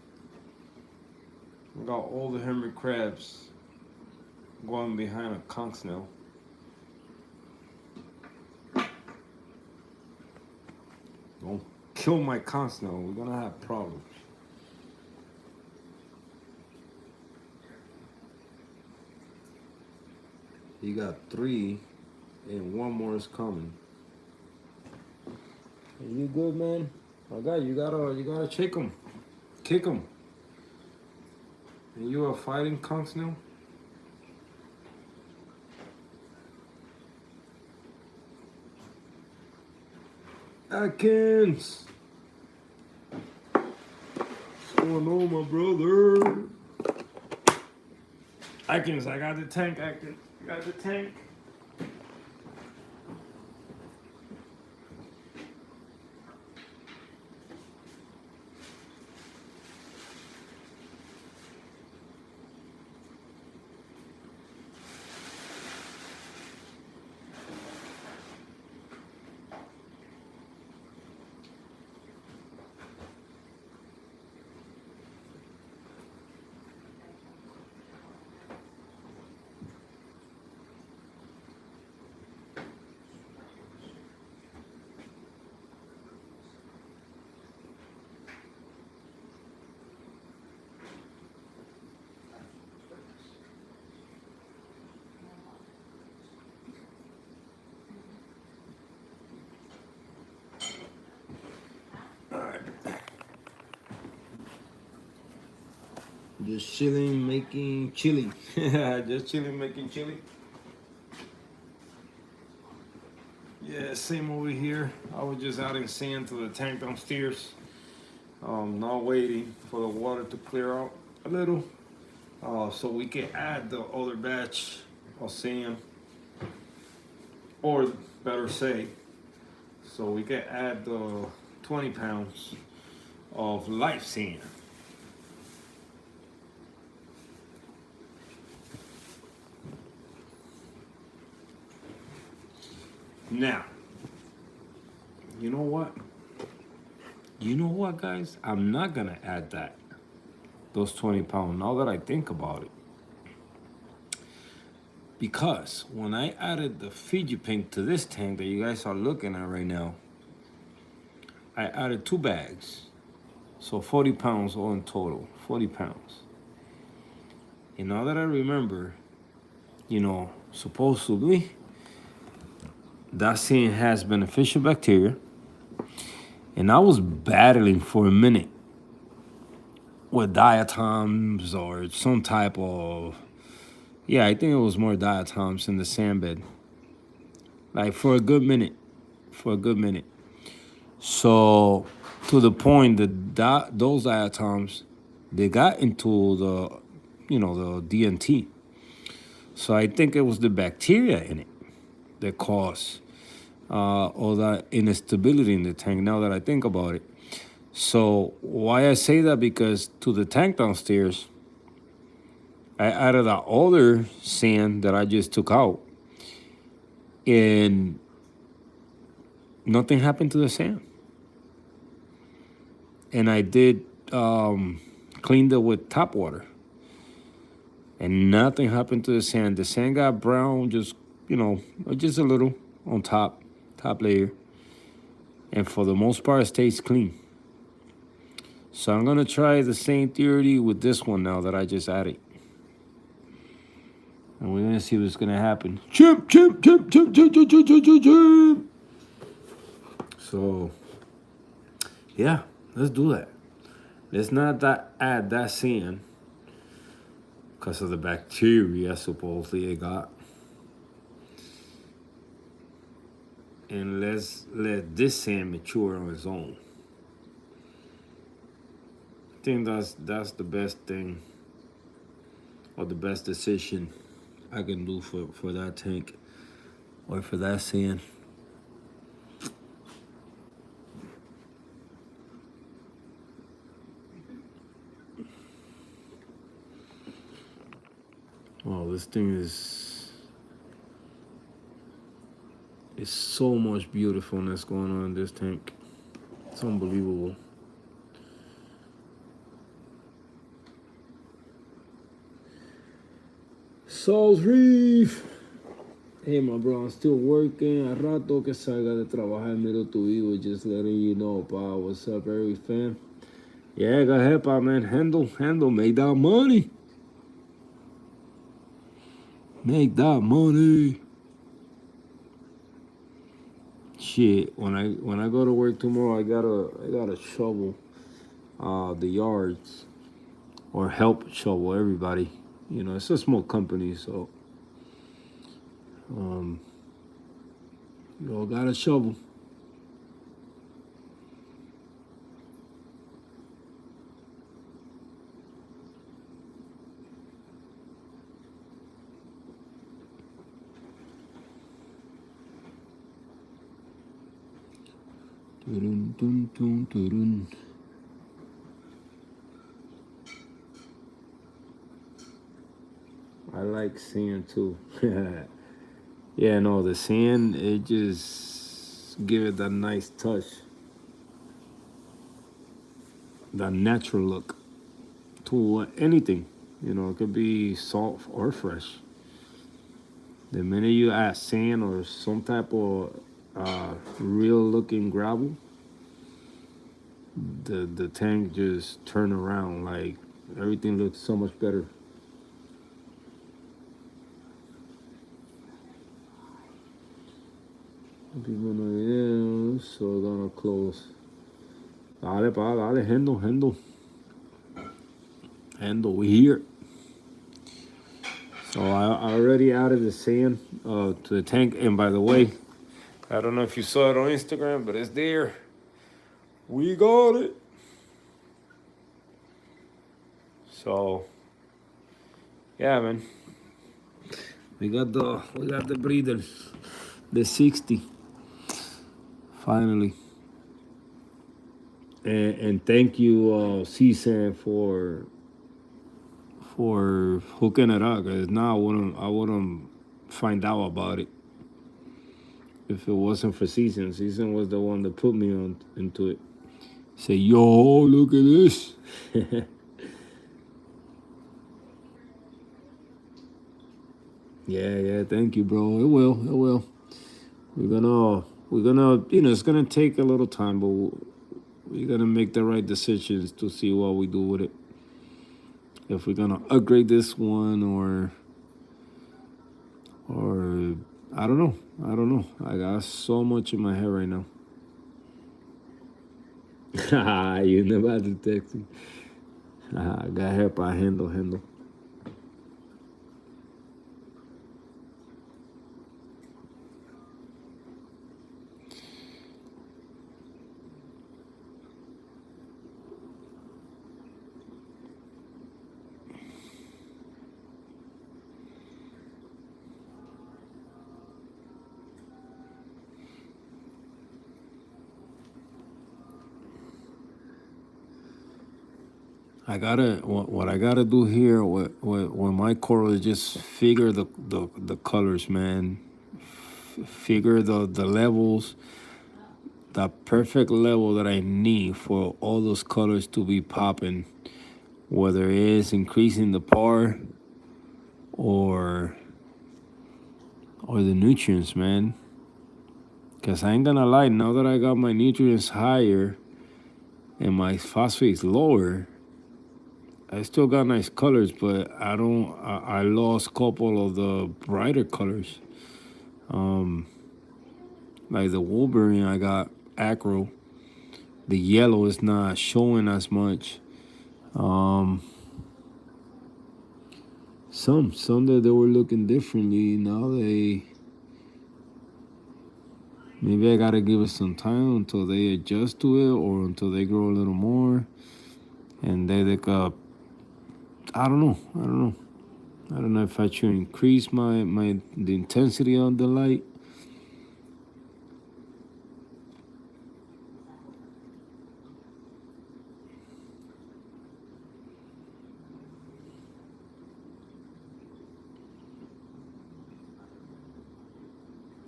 We got all the hermit crabs going behind a conch snail. Don't kill my conch snail. We're gonna have problems. You got 3, and 1 more is coming. Are you good, man? I got you. You gotta kick him. And you a fighting conch snail? Atkins! What's going on, my brother? Atkins, I got the tank, Atkins. I got the tank. Just chilling, making chili. Just chilling, making chili. Yeah, same over here. I was just adding sand to the tank downstairs. Not waiting for the water to clear out a little. So we can add the other batch of sand. Or better say, so we can add the 20 pounds of life sand. Now, you know what? Guys? I'm not gonna add those 20 pounds, now that I think about it. Because when I added the Fiji pink to this tank that you guys are looking at right now, I added 2 bags. So 40 pounds all in total, 40 pounds. And now that I remember, supposedly, that sand has beneficial bacteria. And I was battling for a minute with diatoms or some type of, I think it was more diatoms in the sand bed. Like for a good minute. So to the point that those diatoms, they got into the DNT. So I think it was the bacteria in it that caused all that instability in the tank. Now that I think about it, so why I say that, because to the tank downstairs, I added that other sand that I just took out, and nothing happened to the sand. And I did cleaned it with tap water, and nothing happened to the sand. The sand got brown, just just a little on top layer, and for the most part, it stays clean. So I'm gonna try the same theory with this one now that I just added, and we're gonna see what's gonna happen. Chip, chip, chip, chip, chip, chip, chip, chip, chip, chip. So yeah, let's do that. Let's not add that sand because of the bacteria supposedly it got. And let's let this sand mature on its own. I think that's the best thing, or the best decision I can do for that tank or for that sand. Oh, this thing is so much beautifulness going on in this tank. It's unbelievable. Salt Reef. Hey, my bro, I'm still working. A rato que salga de trabajar, miro tu vivo. Just letting you know, pa. What's up, every fan? Yeah, go ahead, pa, man. Handle. Make that money. Make that money. Shit, when I go to work tomorrow, I gotta shovel the yards, or help shovel everybody. It's a small company, so you all gotta shovel. Dun, dun, dun, dun, dun. I like sand too. Yeah, no, the sand, it just give it that nice touch, that natural look to anything. It could be salt or fresh. The minute you add sand or some type of real looking gravel, the tank just turn around, like everything looks so much better. So we're gonna close. Dale, pa, dale, handle. We here. So I already added the sand to the tank, and by the way, I don't know if you saw it on Instagram, but it's there. We got it. So yeah, man, we got the breather, the 60, finally. And thank you, C-San, for hooking it up. Cause now I wouldn't find out about it if it wasn't for Season. Season was the one that put me into it. Say, yo, look at this. Yeah, thank you, bro. It will. We're gonna, it's gonna take a little time, but we're gonna make the right decisions to see what we do with it. If we're gonna upgrade this one or I don't know. I got so much in my head right now. You never had to text me. I got help. I handle. what I gotta do here with my coral is just figure the colors, man. Figure the levels, the perfect level that I need for all those colors to be popping, whether it is increasing the par or the nutrients, man. Cause I ain't gonna lie, now that I got my nutrients higher and my phosphates lower, I still got nice colors, but I lost a couple of the brighter colors. Like the Wolverine, I got acro. The yellow is not showing as much. Um, some that they were looking differently. Now maybe I gotta give it some time until they adjust to it or until they grow a little more, and they like I don't know. I don't know if I should increase the intensity on the light.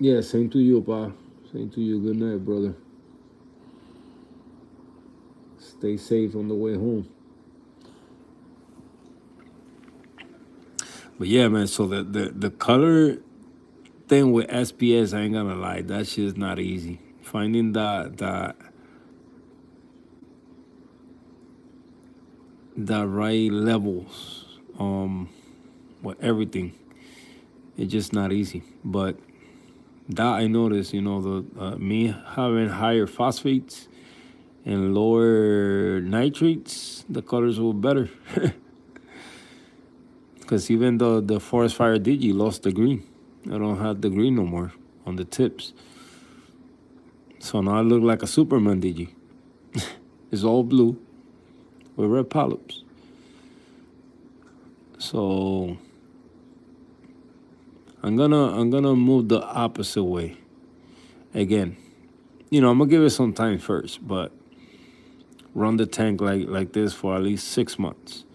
Yeah, same to you, pa. Same to you. Good night, brother. Stay safe on the way home. But yeah, man. So the color thing with SPS, I ain't gonna lie, that shit's not easy. Finding the right levels, with everything, it's just not easy. But that I noticed, the me having higher phosphates and lower nitrates, the colors were better. Because even the Forest Fire Digi lost the green. I don't have the green no more on the tips. So now I look like a Superman Digi. It's all blue with red polyps. So I'm gonna move the opposite way. Again, I'm gonna give it some time first, but run the tank like this for at least 6 months.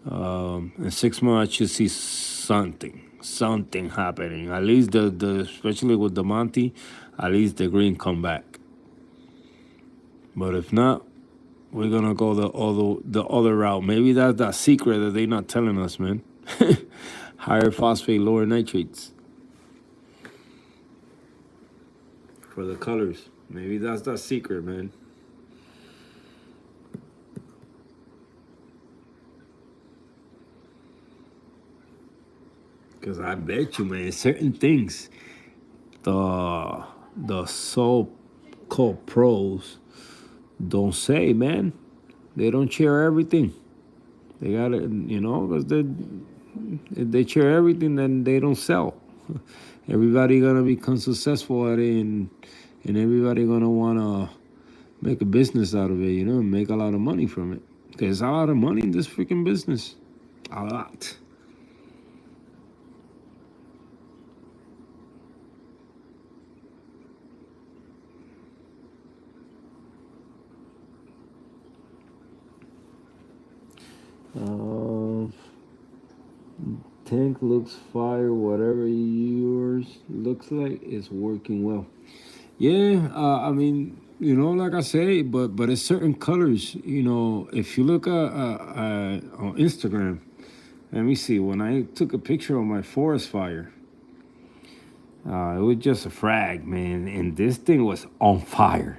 In 6 months, I should see something happening. At least the especially with the Monty, at least the green come back. But if not, we're gonna go the other route. Maybe that's that secret that they not telling us, man. Higher phosphate, lower nitrates for the colors. Maybe that's that secret, man. Cause I bet you, man, certain things, the so-called pros don't say, man. They don't share everything. They gotta, cause if they share everything, then they don't sell. Everybody gonna become successful at it, and everybody gonna wanna make a business out of it, and make a lot of money from it. There's a lot of money in this freaking business, a lot. Tank looks fire. Whatever yours looks like is working well. Yeah, I mean, like I say, but it's certain colors. If you look on Instagram, let me see. When I took a picture of my forest fire, it was just a frag, man, and this thing was on fire.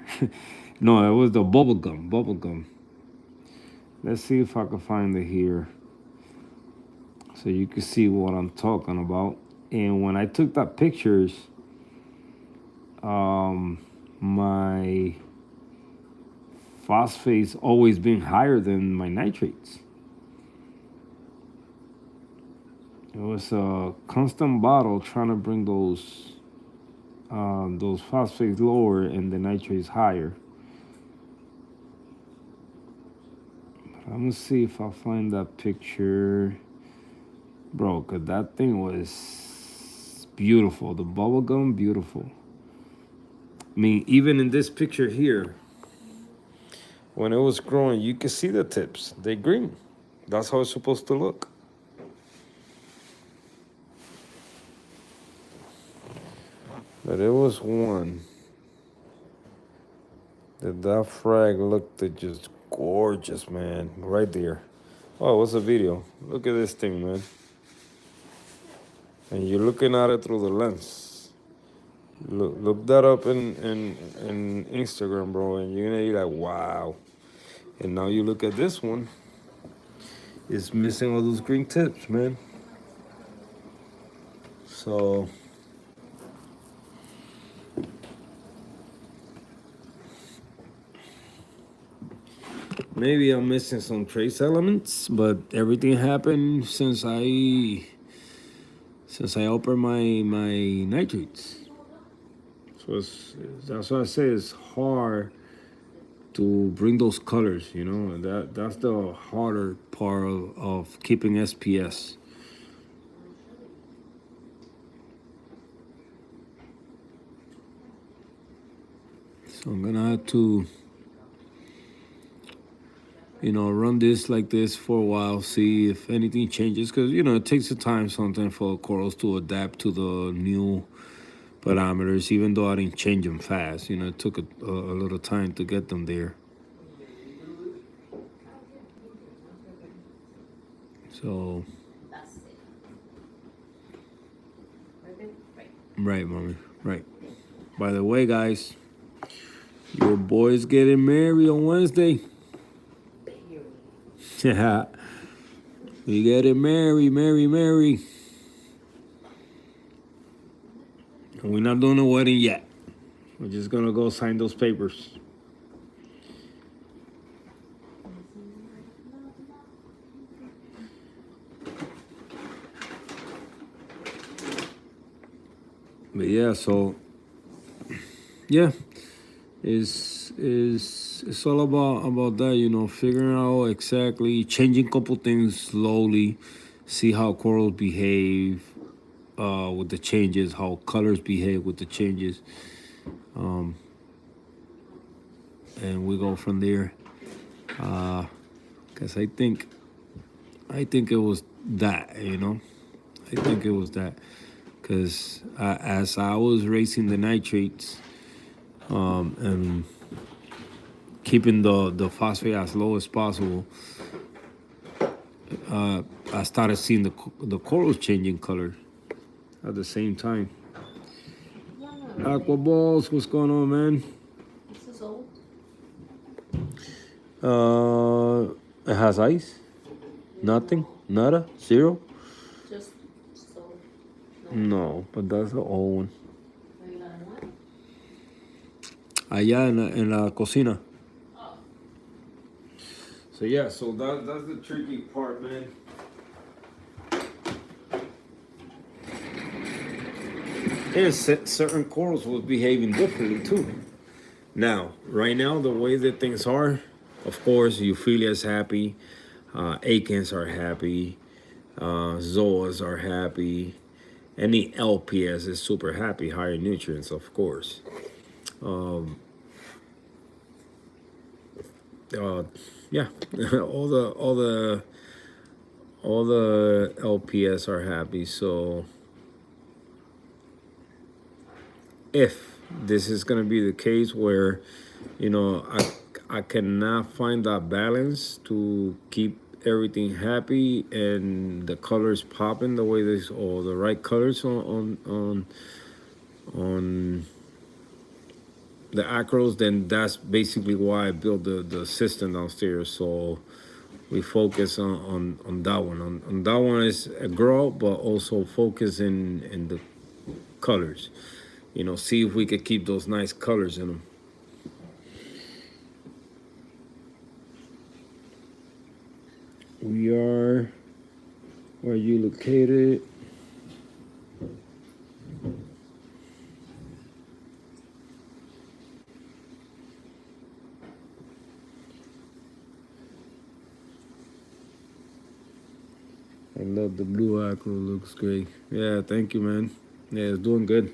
No, it was the bubble gum. Let's see if I can find it here, so you can see what I'm talking about. And when I took that pictures, my phosphates always been higher than my nitrates. It was a constant battle trying to bring those phosphates lower and the nitrates higher. But I'm gonna see if I find that picture, bro, cause that thing was beautiful. The bubble gum, beautiful. I mean, even in this picture here, when it was growing, you could see the tips. They green. That's how it's supposed to look. But it was one that frag looked just gorgeous, man. Right there. Oh, what's the video? Look at this thing, man. And you're looking at it through the lens. Look that up in Instagram, bro, and you're gonna be like, wow. And now you look at this one. It's missing all those green tips, man. So maybe I'm missing some trace elements, but everything happened since I opened my nitrates. So that's why I say it's hard to bring those colors. You know, that's the harder part of keeping SPS. So I'm gonna have to, you know, run this like this for a while, see if anything changes, because you know it takes a time sometimes for corals to adapt to the new parameters. Even though I didn't change them fast, you know, it took a little time to get them there. So right, mommy, right. By the way, guys, your boy's getting married on Wednesday. Yeah, we getting married. And we're not doing a wedding yet. We're just gonna go sign those papers. But yeah, so yeah, it's all about that, you know, figuring out exactly, changing a couple things slowly, see how corals behave with the changes, how colors behave with the changes, and we go from there. Cause I think it was that, you know, I think it was that, cause as I was raising the nitrates, and keeping the phosphate as low as possible, I started seeing the corals changing color at the same time. Aqua balls, what's going on, man?
This is old.
It has ice. Nothing. Nada. Zero.
Just old.
No, but that's the old one.
Are you gonna what?
Allá en la cocina.
Oh.
So yeah, so that's the tricky part, man. And certain corals was behaving differently too. Now, right now, the way that things are, of course, Euphyllia's happy, Akins are happy, Zoas are happy, any LPS is super happy, higher nutrients, of course. Yeah, all the LPS are happy. So if this is gonna be the case where, you know, I cannot find that balance to keep everything happy and the colors popping the way this, or the right colors on the acros, then that's basically why I built the system downstairs. So we focus on that one. On that one is a grow, but also focus in the colors. You know, see if we could keep those nice colors in them. We are, where you located? I love the blue acro, looks great. Yeah, thank you, man. Yeah, it's doing good.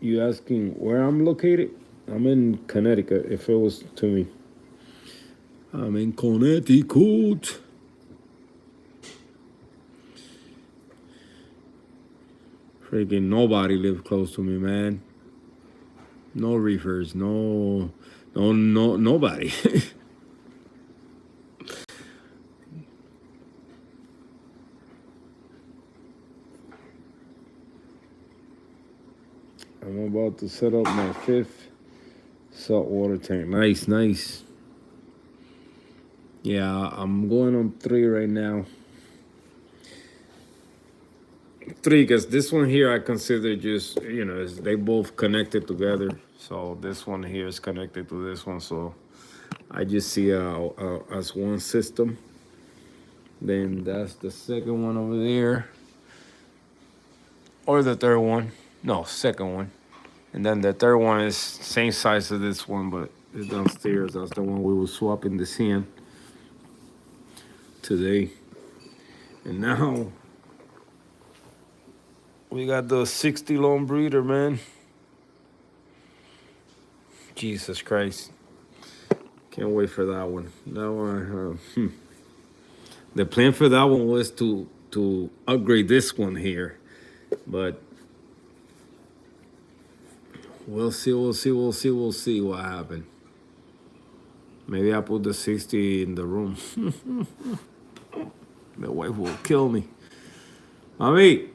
You asking where I'm located? I'm in Connecticut. If it was to me, I'm in Connecticut. Freaking nobody lives close to me, man. No reefers, nobody. I'm about to set up my 5th saltwater tank. Nice, nice. Yeah, I'm going on 3 right now. 3, because this one here I consider just, they both connected together. So this one here is connected to this one. So I just see as one system. Then that's the second one over there. Or the third one. No, second one. And then the third one is same size as this one, but it's downstairs. That's the one we will swap in the sand today. And now we got the 60 long breeder, man. Jesus Christ. Can't wait for that one. That one, the plan for that one was to upgrade this one here. But we'll see what happened. Maybe I put the 60 in the room. The wife will kill me. Mommy,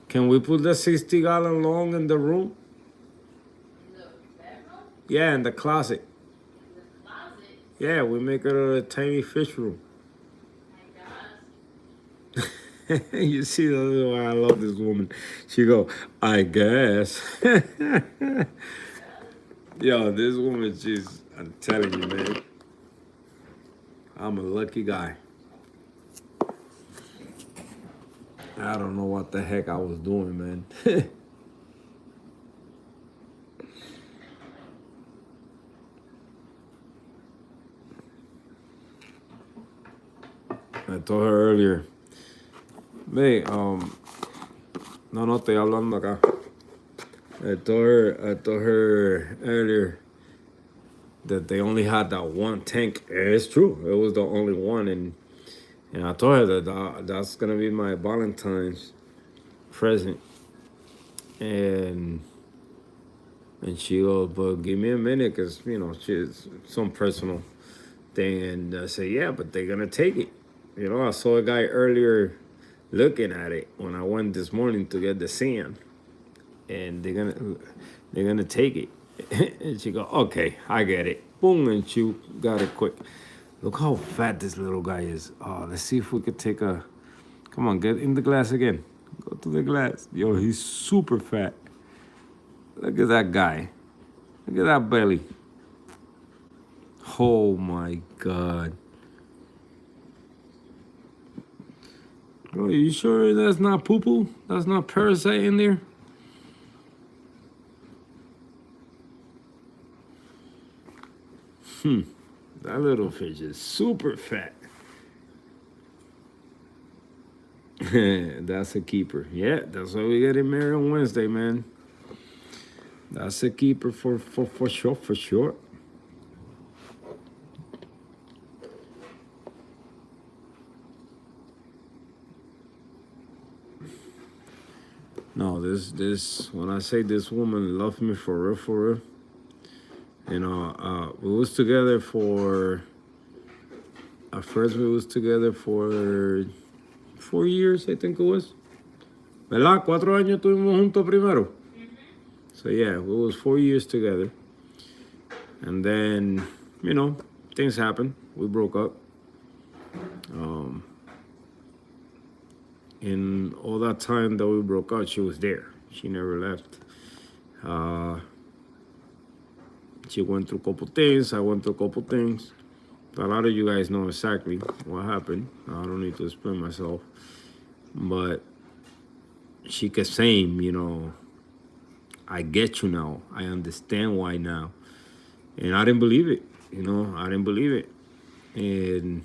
can we put the 60-gallon long in the room?
In the bedroom?
Yeah, in the closet.
In the closet?
Yeah, we make it a tiny fish room.
I guess.
You see, that's why I love this woman. She go, I guess. Yo, this woman, I'm telling you, man. I'm a lucky guy. I don't know what the heck I was doing, man. I told her earlier, hey, no, estoy hablando acá. I told her earlier that they only had that one tank. It's true, it was the only one, and I told her that that's gonna be my Valentine's present, and she goes, but give me a minute, cause she's some personal thing, and I said, yeah, but they're gonna take it. I saw a guy earlier looking at it when I went this morning to get the sand, and they're gonna take it. And she go, okay, I get it. Boom, and she got it quick. Look how fat this little guy is. Oh, let's see if we could take a. Come on, get in the glass again. Go to the glass. Yo, he's super fat. Look at that guy. Look at that belly. Oh my God. Bro, you sure that's not poo-poo? That's not parasite in there? That little fish is super fat. That's a keeper. Yeah, that's why we get him married on Wednesday, man. That's a keeper for sure, for sure. No, this when I say this woman loved me for real. We was together for. At first, we was together for 4 years, I think it was. ¿Verdad? 4 años estuvimos juntos primero. So yeah, we was 4 years together. And then, things happened. We broke up. In all that time that we broke up, she was there. She never left. She went through a couple things. I went through a couple things. A lot of you guys know exactly what happened. I don't need to explain myself. But she kept saying, I get you now. I understand why now. And I didn't believe it. I didn't believe it. And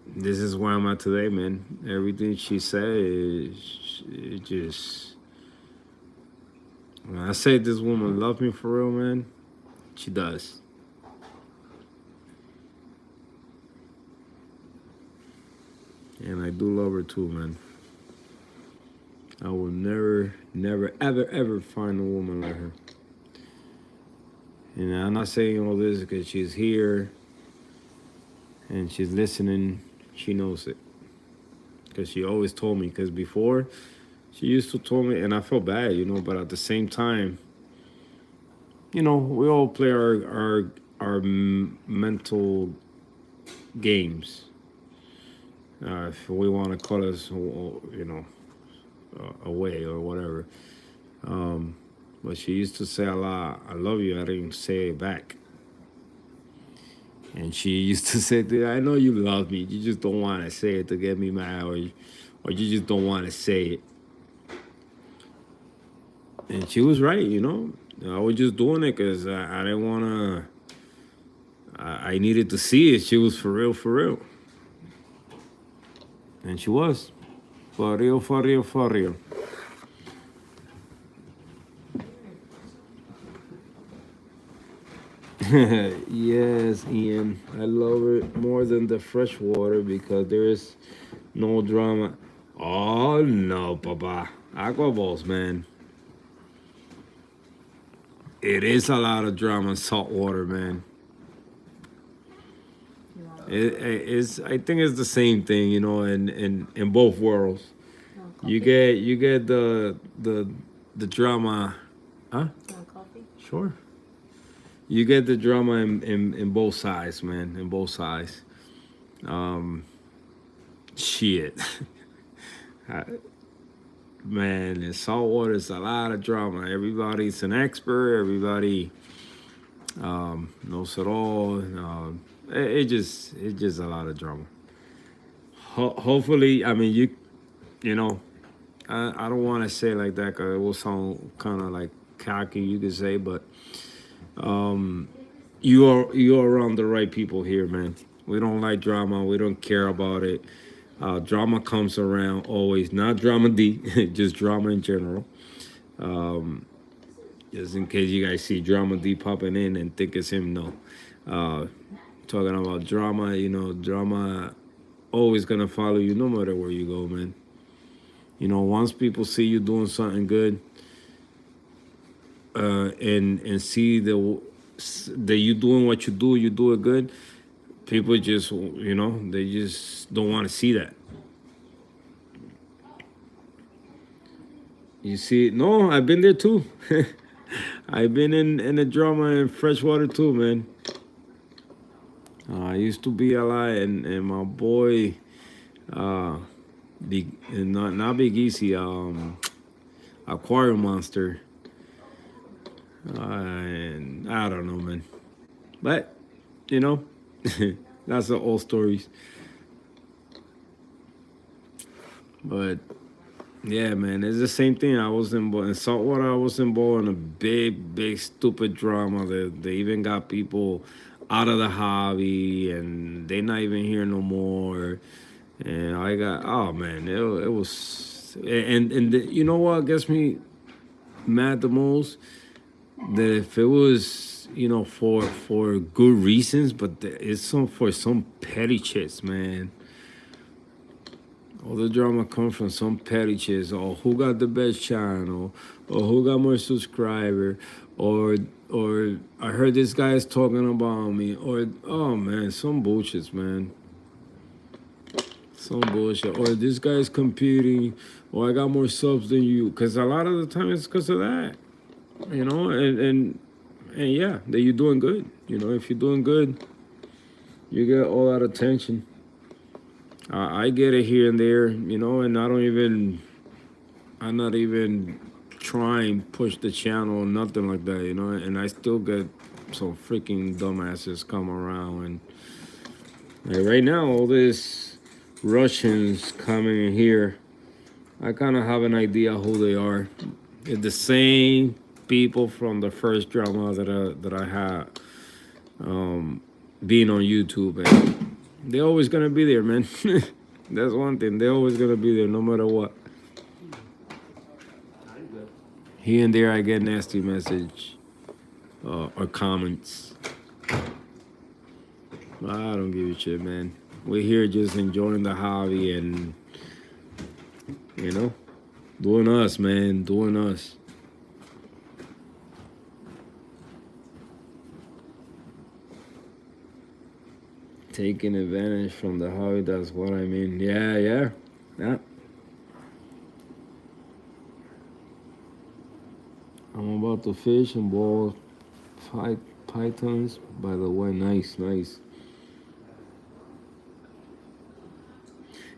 this is where I'm at today, man. Everything she said, it just When I say this woman loves me for real, man, she does. And I do love her too, man. I will never, ever, ever find a woman like her. And I'm not saying all this because she's here and she's listening. She knows it. Because she always told me. Because before, she used to tell me, and I felt bad, you know, but at the same time, you know, we all play our mental games. If we want to call us, you know, away or whatever. But she used to say a lot, I love you. I didn't say it back. And she used to say, I know you love me. You just don't want to say it to get me mad, or you just don't want to say it. And she was right, you know. I was just doing it because I didn't want to. I needed to see it. She was for real, for real. And she was. For real, for real, for real. Yes, Ian. I love it more than the fresh water because there is no drama. Oh, no, Papa. Aqua balls, man. It is a lot of drama in salt water, man. It's. I think it's the same thing, you know, in both worlds. You get the drama, huh?
Coffee?
Sure. You get the drama in both sides, man. In both sides. Shit. Man, in saltwater, it's a lot of drama. Everybody's an expert. Everybody knows it all. It's just a lot of drama. Hopefully, I mean, you know, I don't want to say it like that because it will sound kind of like cocky, you could say, but you're around the right people here, man. We don't like drama. We don't care about it. Drama comes around always, not drama D, just drama in general. Just in case you guys see drama D popping in and think it's him, no. Talking about drama, you know, drama always gonna follow you no matter where you go, man. You know, once people see you doing something good, and see that you doing what you do it good, people just, you know, they just don't want to see that. You see, no, I've been there too. I've been in the drama in freshwater too, man. I used to be a lot, and my boy, not Big Easy, Aquarium Monster. And I don't know, man. But, you know, that's the old stories. But, yeah, man, it's the same thing. I was in saltwater. I was involved in a big, stupid drama. They even got people out of the hobby, and they're not even here no more. And I got, oh, man, it was, you know what gets me mad the most? That if it was, you know, for good reasons, but it's for some petty chicks, man. All the drama comes from some petty chicks, or who got the best channel, or who got more subscriber, or I heard this guy is talking about me, or oh man, some bullshit, man. Some bullshit, or this guy's competing, or I got more subs than you, because a lot of the time it's because of that. You know, and yeah, that you're doing good. You know, if you're doing good, you get all that attention. I get it here and there, you know, and I'm not even trying to push the channel or nothing like that, you know, and I still get some freaking dumbasses come around. And like right now, all these Russians coming in here, I kind of have an idea who they are. They're the same people from the first drama that I had being on YouTube, and they're always gonna be there, man. That's one thing. They're always gonna be there, no matter what. Here and there, I get nasty message or comments. I don't give a shit, man. We're here just enjoying the hobby and, you know, doing us, man, doing us. Taking advantage from the hobby, that's what I mean. Yeah. I'm about to fish and boil pythons. By the way, nice.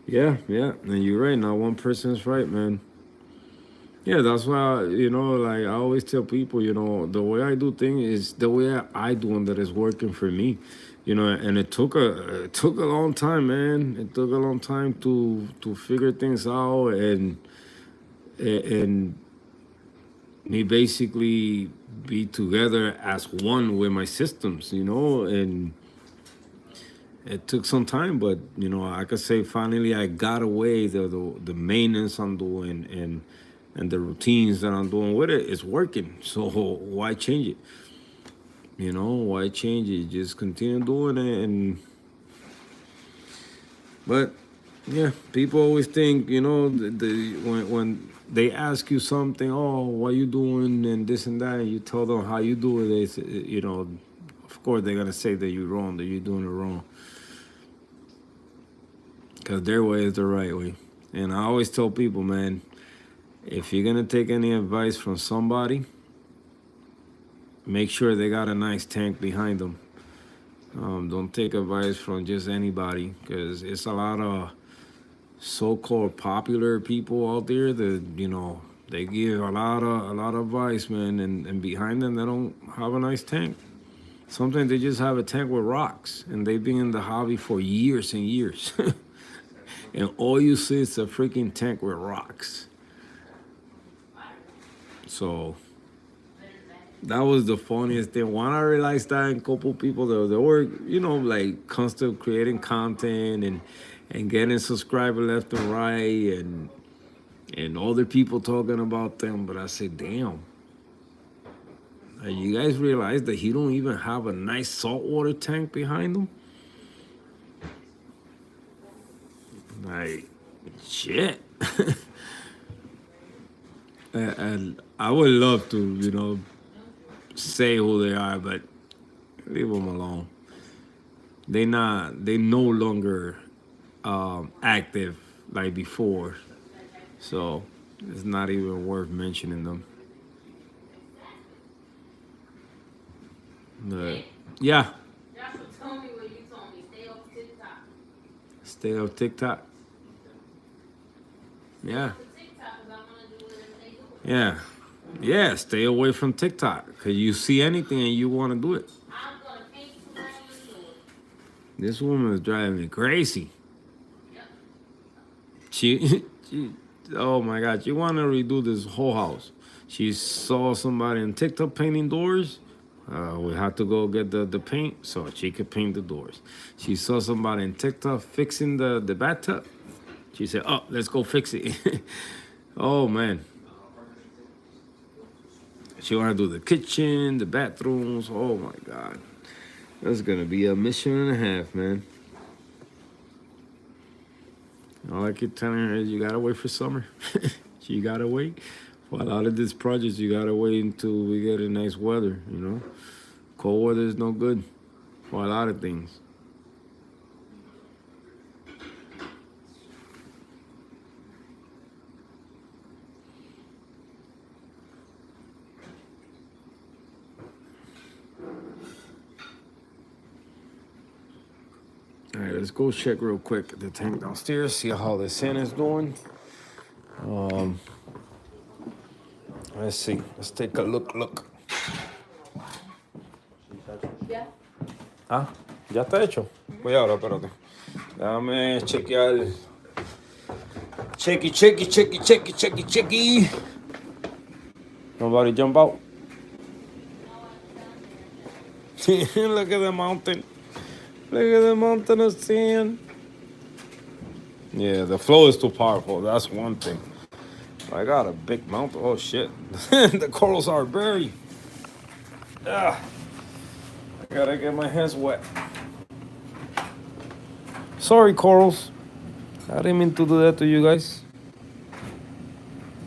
Yeah, and you're right. Not one person's right, man. Yeah, that's why, like I always tell people, the way I do things is the way I do and that is working for me. And it took a long time, man. It took a long time to figure things out and me basically be together as one with my systems, and it took some time, but I could say finally I got away the maintenance I'm doing and the routines that I'm doing with it is working. So why change it? Why change it? Just continue doing it. But yeah, people always think, when they ask you something, oh, what you doing and this and that, and you tell them how you do it, it's, of course they're gonna say that you're wrong, that you're doing it wrong. Because their way is the right way. And I always tell people, man, if you're going to take any advice from somebody, make sure they got a nice tank behind them. Don't take advice from just anybody, because it's a lot of so-called popular people out there that, they give a lot of advice, man, and behind them, they don't have a nice tank. Sometimes they just have a tank with rocks, and they've been in the hobby for years and years. And all you see is a freaking tank with rocks. So that was the funniest thing. When I realized that, and a couple people they were, like constant creating content and getting subscribers left and right, and other people talking about them. But I said, damn. You guys realize that he don't even have a nice saltwater tank behind him? Like, shit. And I would love to, say who they are, but leave them alone. They no longer active like before. So it's not even worth mentioning them. But yeah.
Joshua told me what you told me. Stay off TikTok.
Stay off TikTok. Yeah. Yeah, stay away from TikTok, because you see anything and you want to do it.
I'm gonna paint you around your door.
This woman is driving me crazy.
Yep.
She, oh my God, she want to redo this whole house. She saw somebody on TikTok painting doors. We had to go get the paint so she could paint the doors. She saw somebody on TikTok fixing the bathtub. She said, oh, let's go fix it. Oh, man. She want to do the kitchen, the bathrooms. Oh, my God. That's going to be a mission and a half, man. All I keep telling her is you got to wait for summer. You got to wait. For a lot of these projects, you got to wait until we get a nice weather, Cold weather is no good for a lot of things. All right, let's go check real quick the tank downstairs, see how the sand is doing. Let's see. Let's take a look.
Yeah.
Ah, ya está hecho. Voy ahora, espérate. Déjame chequear. Checky. Nobody jump out. Look at the mountain. Look at the mountain of sand. Yeah, the flow is too powerful. That's one thing. I got a big mouth. Oh shit. The corals are buried. Ah, I gotta get my hands wet. Sorry, corals. I didn't mean to do that to you guys.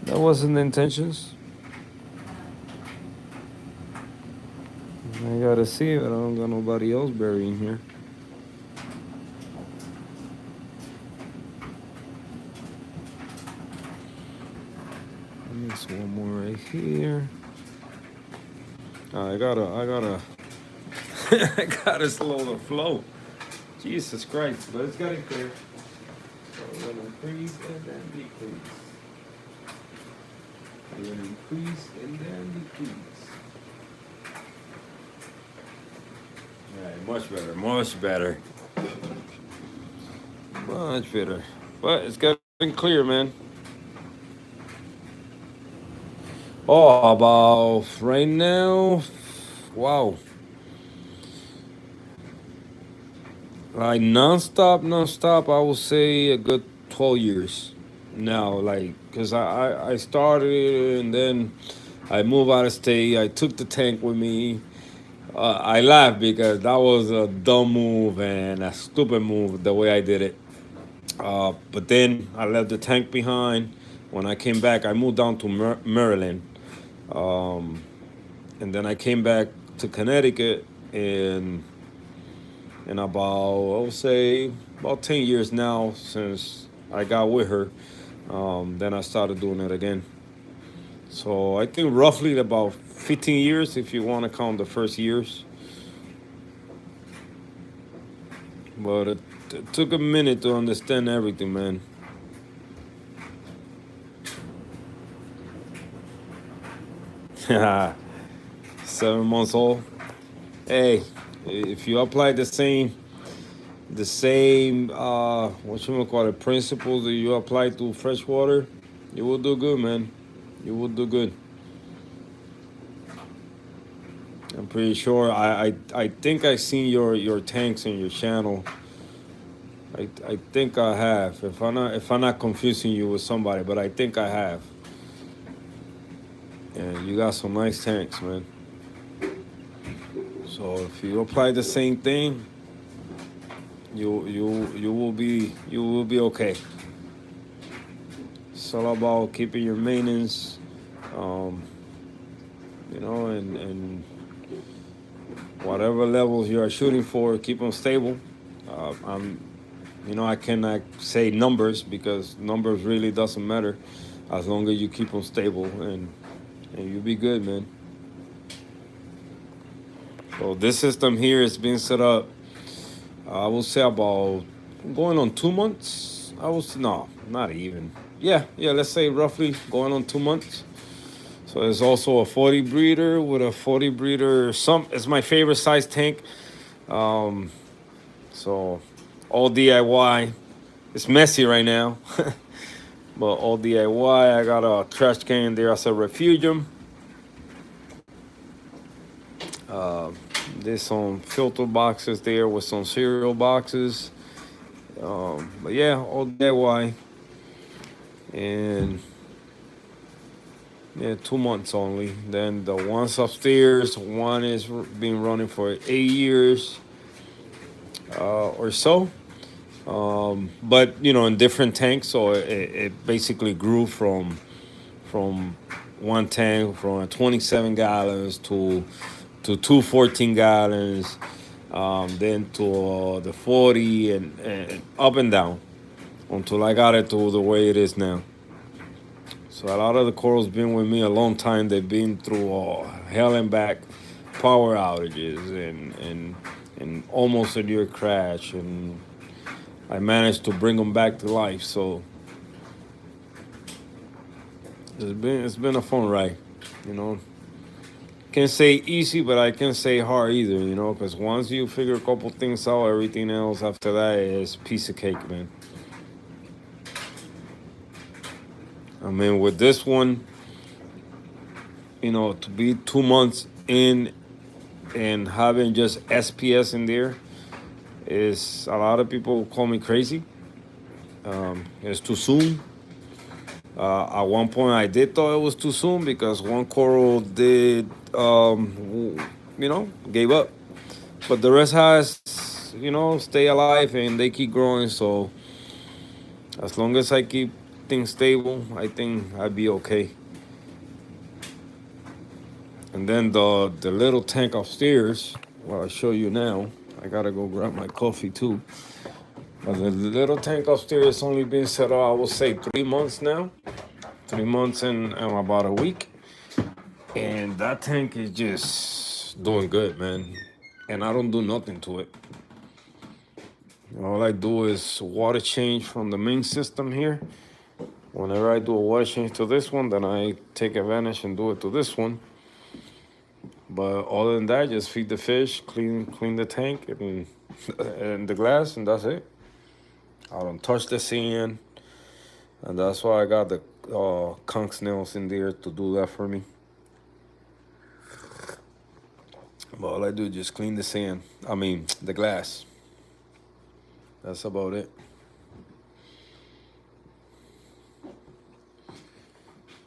That wasn't the intentions. I gotta see it. I don't got nobody else burying here. There's one more right here. I gotta, I gotta slow the flow. Jesus Christ, but it's getting clear. So we're gonna increase and then decrease. We're gonna increase and then decrease. Alright, much better, much better. Much better. But it's getting clear, man. Oh, about right now, wow. Like nonstop, I would say a good 12 years now. Like, cause I started and then I moved out of state. I took the tank with me. I laugh because that was a dumb move and a stupid move the way I did it. But then I left the tank behind. When I came back, I moved down to Maryland. Um, and then I came back to Connecticut in about, I would say, about 10 years now since I got with her. Then I started doing it again. So I think roughly about 15 years if you want to count the first years. But it took a minute to understand everything, man. Yeah, 7 months old. Hey, if you apply the same what you call it, principles that you apply to fresh water, you will do good, man. You will do good. I'm pretty sure. I think I seen your tanks in your channel. I think I have. If I'm not confusing you with somebody, but I think I have. And you got some nice tanks, man. So if you apply the same thing, you will be okay. It's all about keeping your maintenance, and whatever levels you are shooting for, keep them stable. I cannot say numbers because numbers really doesn't matter as long as you keep them stable and you'll be good, man. So this system here is being set up. I will say about going on 2 months. No, not even. Yeah. Let's say roughly going on 2 months. So there's also a 40 breeder with a 40 breeder. It's my favorite size tank. So all DIY. It's messy right now, but all DIY. I got a trash can there as a refugium. There's some filter boxes there with some cereal boxes. But yeah, all DIY. And yeah, 2 months only. Then the ones upstairs, one is been running for 8 years or so. But in different tanks, so it basically grew from one tank from 27 gallons to two 14 gallons, then to the 40 and up and down until I got it to the way it is now. So a lot of the corals been with me a long time. They've been through hell and back power outages and almost a near crash, and I managed to bring them back to life. So it's been a fun ride, Can't say easy, but I can't say hard either, because once you figure a couple things out, everything else after that is piece of cake, man. I mean, with this one, to be 2 months in and having just SPS in there a lot of people call me crazy. It's too soon. At one point, I did thought it was too soon because one coral did, gave up. But the rest has, stay alive and they keep growing. So as long as I keep things stable, I think I'd be okay. And then the little tank upstairs, well, I'll show you now. I gotta go grab my coffee too. But the little tank upstairs only been set up, I would say 3 months now. 3 months and about a week. And that tank is just doing good, man. And I don't do nothing to it. All I do is water change from the main system here. Whenever I do a water change to this one, then I take advantage and do it to this one. But other than that, just feed the fish, clean the tank and and the glass, and that's it. I don't touch the sand, and that's why I got the conch snails in there to do that for me. But all I do is just clean the sand. I mean, the glass. That's about it.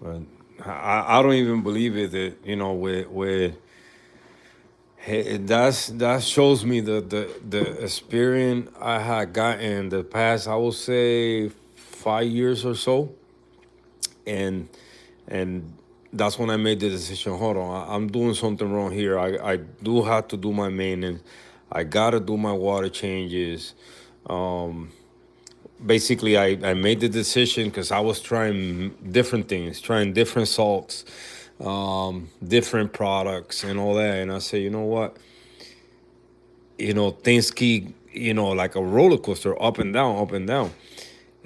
But I don't even believe it that where hey, that shows me the experience I had gotten in the past. I would say 5 years or so, and that's when I made the decision. Hold on, I'm doing something wrong here. I do have to do my maintenance. I gotta do my water changes. Um, Basically, I made the decision because I was trying different things, trying different salts, different products, and all that. And I said, you know what? Things keep, like a roller coaster, up and down, up and down.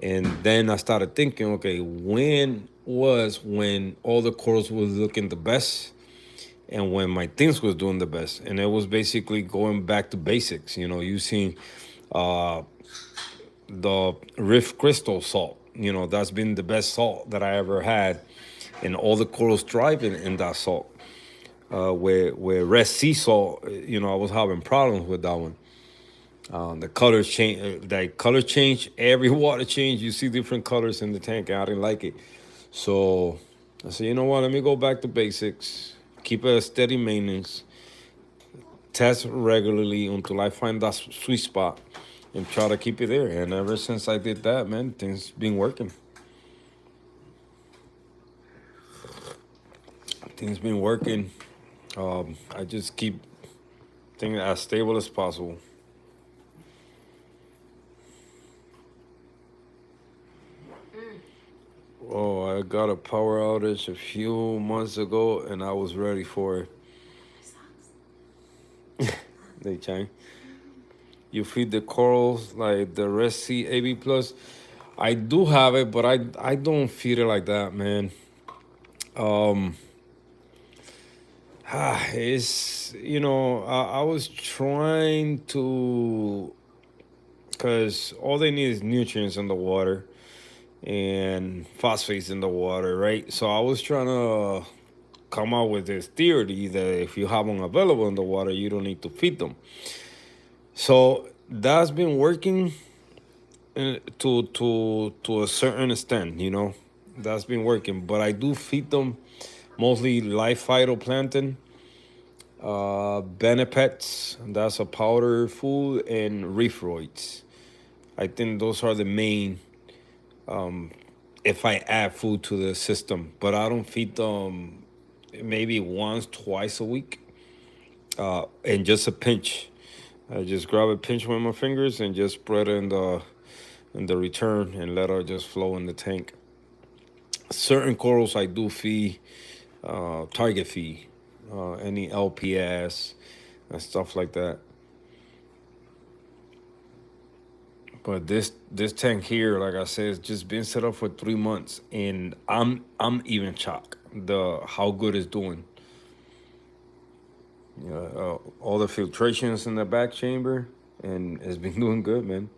And then I started thinking, okay, when all the corals was looking the best and when my things was doing the best. And it was basically going back to basics, using uh, the Riff Crystal salt. That's been the best salt that I ever had. And all the corals thrive in that salt. Where Red Sea salt, I was having problems with that one. The colors change, like color change, every water change, you see different colors in the tank, and I didn't like it. So I said, you know what, let me go back to basics, keep a steady maintenance, test regularly until I find that sweet spot and try to keep it there. And ever since I did that, man, things been working. Things been working. I just keep things as stable as possible. Oh, I got a power outage a few months ago, and I was ready for it. They change. You feed the corals like the Red Sea AB Plus. I do have it, but I don't feed it like that, man. Um, it's I was trying to, cause all they need is nutrients in the water and phosphates in the water, right? So I was trying to come out with this theory that if you have them available in the water, you don't need to feed them. So that's been working to a certain extent, That's been working, but I do feed them mostly live phytoplankton, Benepets, that's a powder food, and Reefroids. I think those are the main. If I add food to the system, but I don't feed them maybe once, twice a week, and just a pinch. I just grab a pinch with my fingers and just spread it in the return and let it just flow in the tank. Certain corals I do feed, target feed, any LPS and stuff like that. But this tank here, like I said, it's just been set up for 3 months, and I'm even shocked how good it's doing. All the filtrations in the back chamber, and it's been doing good, man.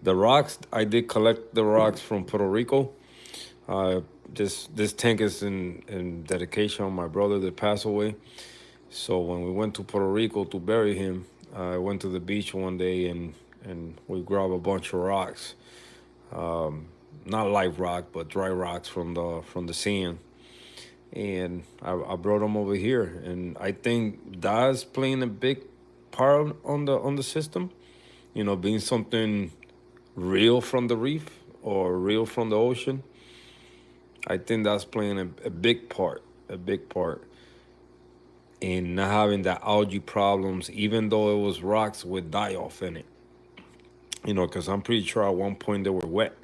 The rocks, I did collect the rocks from Puerto Rico. This tank is in dedication on my brother that passed away. So when we went to Puerto Rico to bury him, I went to the beach one day and we grabbed a bunch of rocks. not live rock, but dry rocks from the sand, and I brought them over here, and I think that's playing a big part on the system. You know, being something real from the reef or real from the ocean. I think that's playing a big part, a big part in not having the algae problems, even though it was rocks with die off in it. You know, because I'm pretty sure at one point they were wet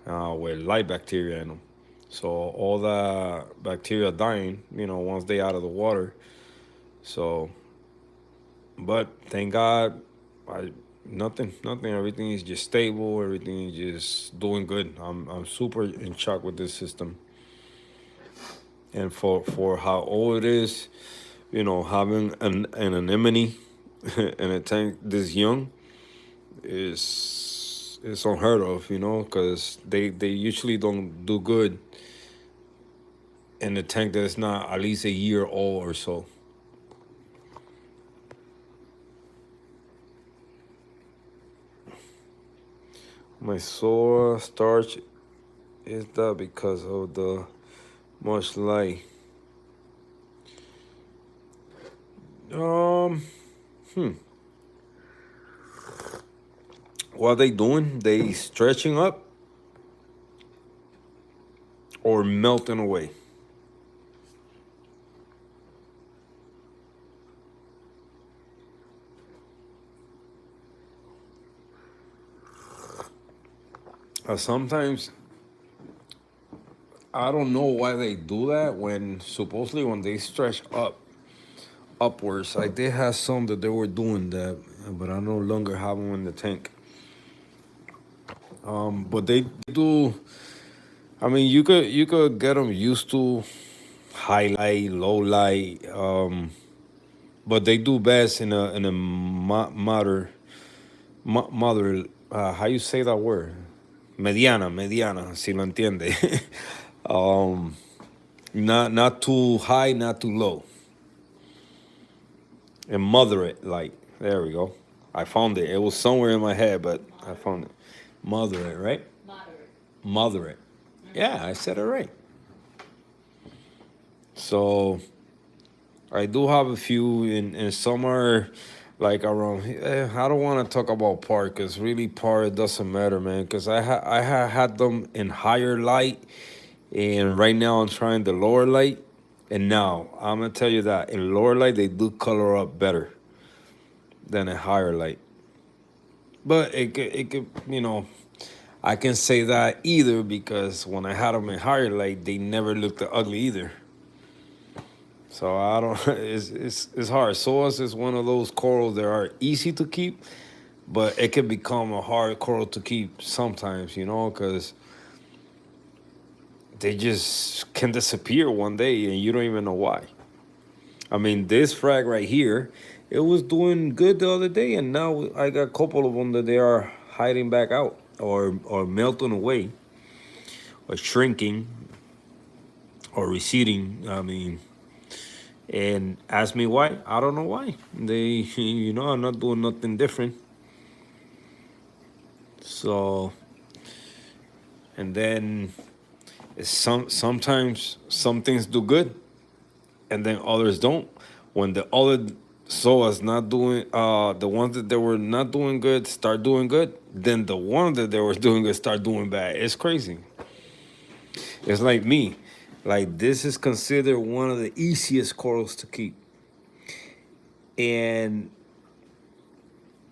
with light bacteria in them. So all the bacteria dying, you know, once they out of the water. So, but thank God, I nothing. Everything is just stable. Everything is just doing good. I'm super in shock with this system, and for how old it is, you know, having an anemone in a tank this young is unheard of, you know, because they usually don't do good in a tank that is not at least a year old or so. My soil starch is that because of the much light. Um, hmm. What they doing? They stretching up or melting away? Sometimes I don't know why they do that when supposedly when they stretch upwards. I did have some that they were doing that, but I no longer have them in the tank. But they do. I mean, you could get them used to highlight, low light. But they do best in a mother. How you say that word? Mediana, si lo entiende. um, not too high, not too low, and moderate light. There we go. I found it. It was somewhere in my head, but I found it. Moderate, right?
Moderate.
Moderate. Yeah, I said it right. So I do have a few, in some are like around. I don't want to talk about par because really par it doesn't matter, man. Because I had them in higher light, and right now I'm trying the lower light. And now I'm gonna tell you that in lower light they do color up better than a higher light. But it could I can say that either because when I had them in higher light they never looked ugly either. So I don't. It's hard. Soas is one of those corals that are easy to keep, but it can become a hard coral to keep sometimes. You know, because they just can disappear one day and you don't even know why. I mean, this frag right here, it was doing good the other day, and now I got a couple of them that they are hiding back out or melting away or shrinking or receding. I mean, and ask me why. I don't know why. They, I'm not doing nothing different. So, and then sometimes some things do good, and then others don't. When the other soas not doing, the ones that they were not doing good start doing good, then the ones that they were doing good start doing bad. It's crazy. It's like me. Like this is considered one of the easiest corals to keep. And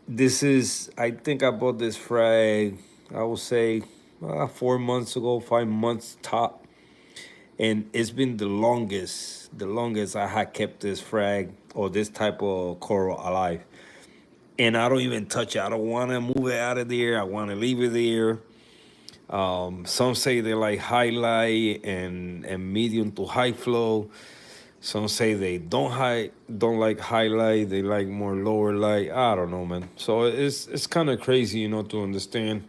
this is, I think I bought this frag, I would say 4 months ago, 5 months top. And it's been the longest I had kept this frag or this type of coral alive. And I don't even touch it. I don't want to move it out of there. I want to leave it there. Some say they like highlight and medium to high flow. Some say they don't like highlight. They like more lower light. I don't know, man. So it's kind of crazy, to understand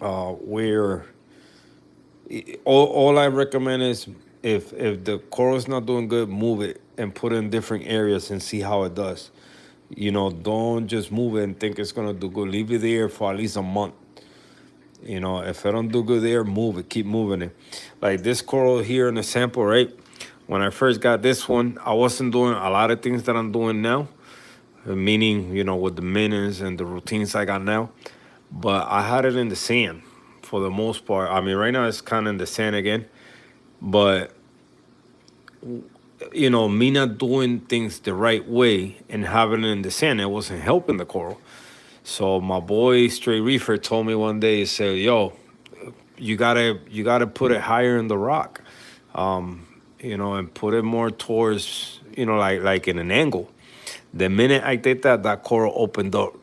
where. All I recommend is if the coral's not doing good, move it and put it in different areas and see how it does. Don't just move it and think it's gonna do good. Leave it there for at least a month You know, if I don't do good there, move it, keep moving it. Like this coral here in the sample, right? When I first got this one, I wasn't doing a lot of things that I'm doing now, meaning, you know, with the minutes and the routines I got now. But I had it in the sand for the most part. I mean, right now it's kind of in the sand again, but you know, me not doing things the right way and having it in the sand, it wasn't helping the coral. So my boy Stray Reefer told me one day, he said, "Yo, you gotta put it higher in the rock, you know, and put it more towards, you know, like in an angle." The minute I did that, that coral opened up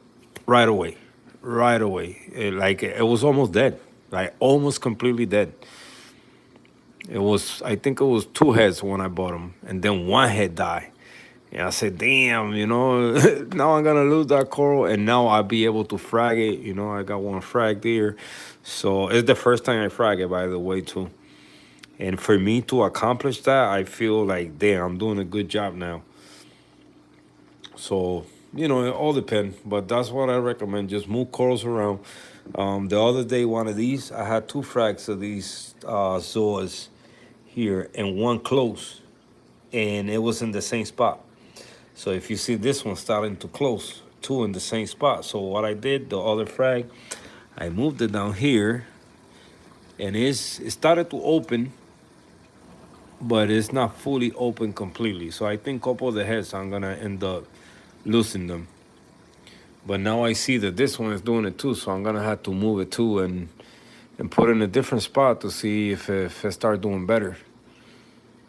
right away, right away. It was almost dead, like almost completely dead. It was, I think it was two heads when I bought them, and then one head died. And I said, damn, you know, now I'm gonna lose that coral, and now I'll be able to frag it. You know, I got one frag there, so it's the first time I frag it, by the way, too. And for me to accomplish that, I feel like, damn, I'm doing a good job now. So, you know, it all depends, but that's what I recommend. Just move corals around. The other day, one of these, I had two frags of these zoas here, and one close, and it was in the same spot. So if you see this one starting to close, two in the same spot. So what I did, the other frag, I moved it down here, and it started to open, but it's not fully open completely. So I think a couple of the heads I'm gonna end up losing them. But now I see that this one is doing it too, so I'm gonna have to move it too and put it in a different spot to see if it start doing better.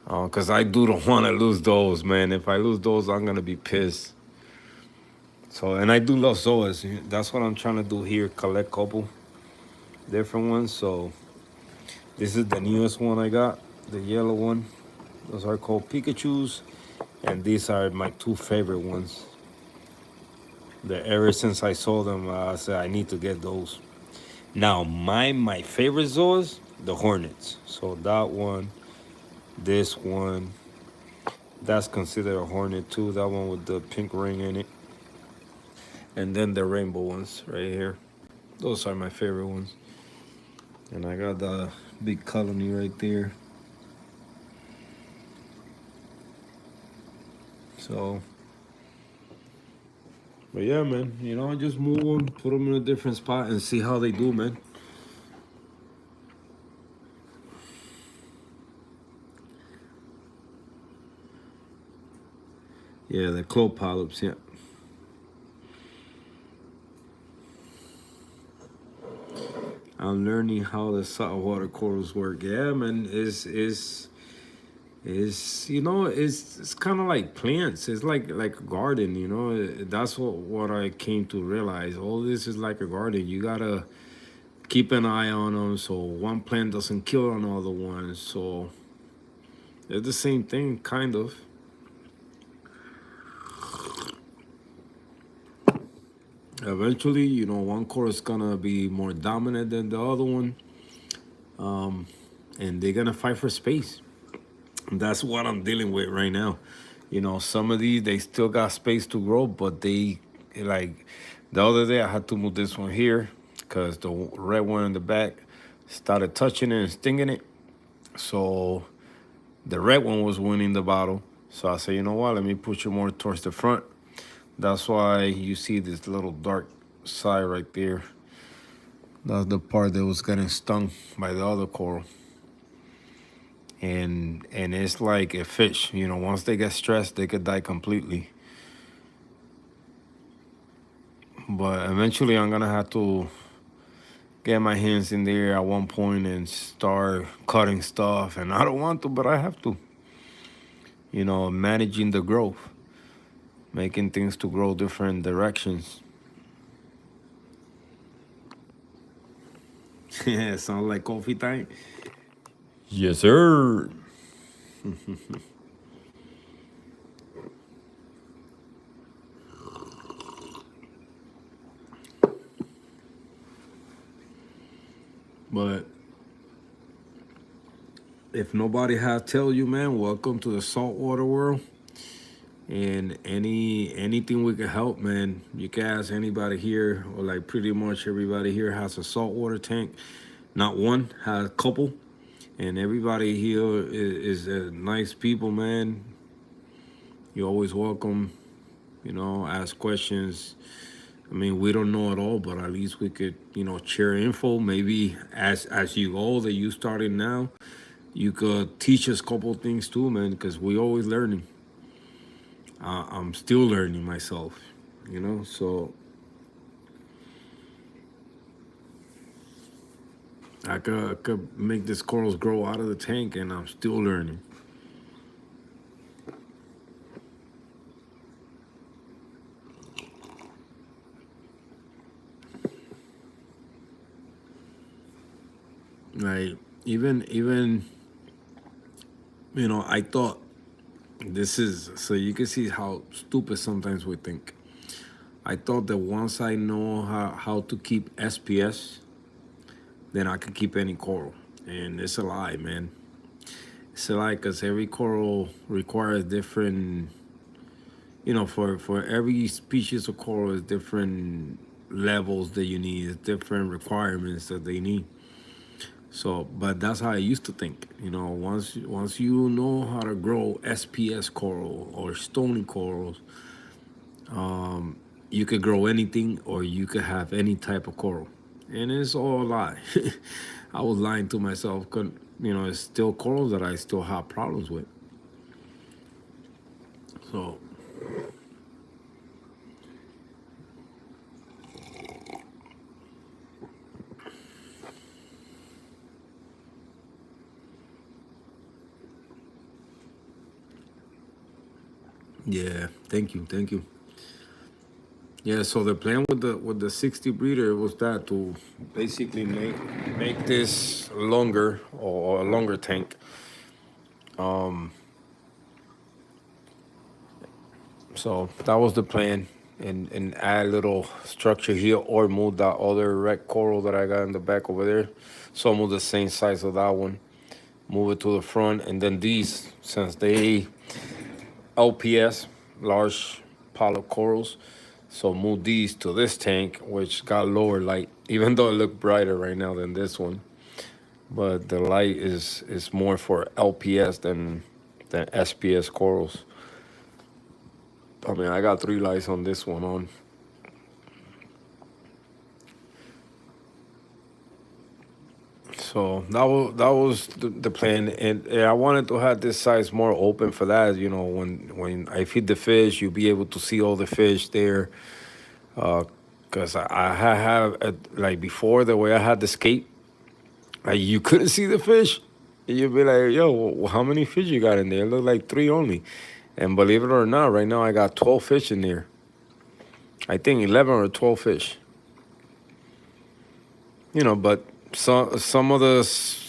Cause I do don't want to lose those, man. If I lose those, I'm gonna be pissed. So, and I do love zoas. That's what I'm trying to do here. Collect couple different ones. So this is the newest one I got, the yellow one. Those are called Pikachus, and these are my two favorite ones. That ever since I saw them, I said I need to get those. Now my favorite zoas, the Hornets. So that one, this one, that's considered a Hornet too. That one with the pink ring in it. And then the rainbow ones right here. Those are my favorite ones. And I got the big colony right there. So, but yeah, man, you know, just move them, put them in a different spot, and see how they do, man. Yeah, the claw polyps, yeah. I'm learning how the saltwater corals work. Yeah, man, is you know, it's kind of like plants. It's like a garden, you know. That's what I came to realize. All this is like a garden. You gotta keep an eye on them so one plant doesn't kill another one. So it's the same thing, kind of. Eventually, you know, one coral is gonna be more dominant than the other one, and they're gonna fight for space. That's what I'm dealing with right now. You know, some of these they still got space to grow, but they like the other day I had to move this one here because the red one in the back started touching it and stinging it. So the red one was winning the battle. So I said, you know what? Let me push it more towards the front. That's why you see this little dark side right there. That's the part that was getting stung by the other coral. And it's like a fish, you know, once they get stressed, they could die completely. But eventually I'm gonna have to get my hands in there at one point and start cutting stuff. And I don't want to, but I have to. You know, managing the growth, making things to grow different directions. Yeah, sounds like coffee time. Yes, sir. But if nobody has tell you, man, welcome to the saltwater world. And anything we can help, man, you can ask anybody here, or like pretty much everybody here has a saltwater tank. Not one, has a couple. And everybody here is nice people, man. You're always welcome, ask questions. I mean, we don't know it all, but at least we could, share info. Maybe as you go, that you started now, you could teach us a couple things too, man, because we always learning. I'm still learning myself, so I could make these corals grow out of the tank, and I'm still learning. Like even I thought this is so you can see how stupid sometimes we think. I thought that once I know how to keep SPS, then I could keep any coral, and it's a lie, man. It's a lie because every coral requires different. For every species of coral, is different levels that you need, different requirements that they need. So, but that's how I used to think. Once you know how to grow SPS coral or stony corals, you could grow anything, or you could have any type of coral, and it's all a lie. I was lying to myself. It's still corals that I still have problems with. So, yeah, thank you. Yeah, so the plan with the 60 breeder was that to basically make this longer, or a longer tank. So that was the plan, and add a little structure here, or move that other red coral that I got in the back over there. So move the same size of that one, move it to the front, and then these, since they LPS, large polyp corals, so move these to this tank, which got lower light, even though it looked brighter right now than this one. But the light is more for LPS than SPS corals. I mean, I got 3 lights on this one on. So that was the plan, and I wanted to have this size more open for that. When I feed the fish, you'll be able to see all the fish there. Cause I have like before, the way I had the skate, like you couldn't see the fish. You'd be like, "Yo, how many fish you got in there?" It looked like 3 only. And believe it or not, right now I got 12 fish in there. I think 11 or 12 fish. But some of the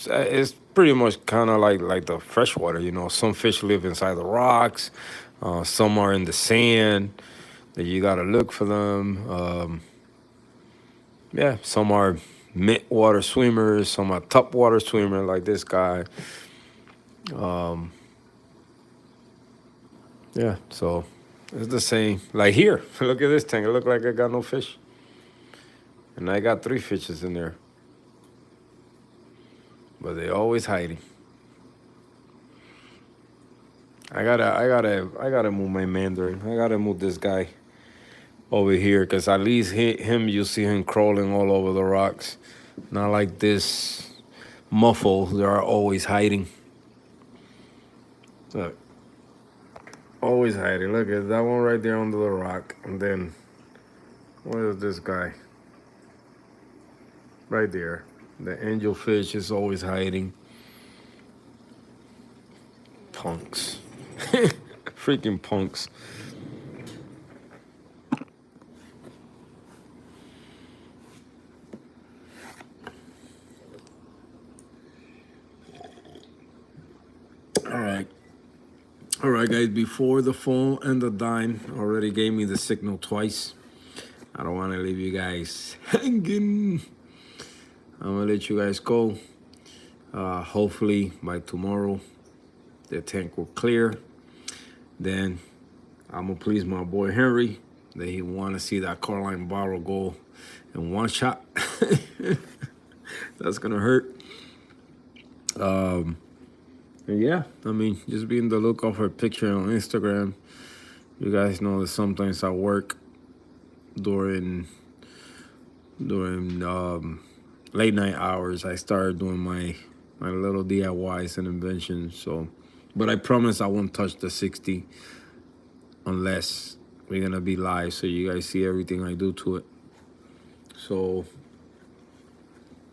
it's pretty much kind of like the freshwater. Some fish live inside the rocks. Some are in the sand that you gotta look for them. Yeah, some are mid water swimmers. Some are top water swimmer like this guy. Yeah, so it's the same. Like here, look at this tank. It look like I got no fish, and I got 3 fishes in there, but they always hiding. I gotta move my mandarin. I gotta move this guy over here, because at least him, you see him crawling all over the rocks. Not like this muffle. They are always hiding. Look, always hiding. Look at that one right there under the rock, and then where is this guy? Right there. The angelfish is always hiding. Punks. Freaking punks. All right. All right, guys. Before the phone and the dime already gave me the signal twice. I don't want to leave you guys hanging. I'm going to let you guys go. Hopefully by tomorrow, the tank will clear. Then I'm gonna please my boy Henry that he want to see that Carline bottle go in one shot. That's gonna hurt. And yeah, I mean, just be in the lookout for a picture on Instagram. You guys know that sometimes I work during late night hours. I started doing my little DIYs and inventions. So, but I promise I won't touch the 60 unless we're gonna be live, so you guys see everything I do to it. So,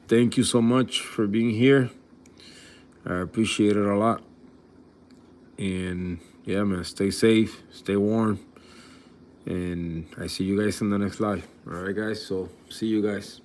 thank you so much for being here. I appreciate it a lot. And yeah, man, stay safe, stay warm, and I see you guys in the next live. All right, guys. So, see you guys.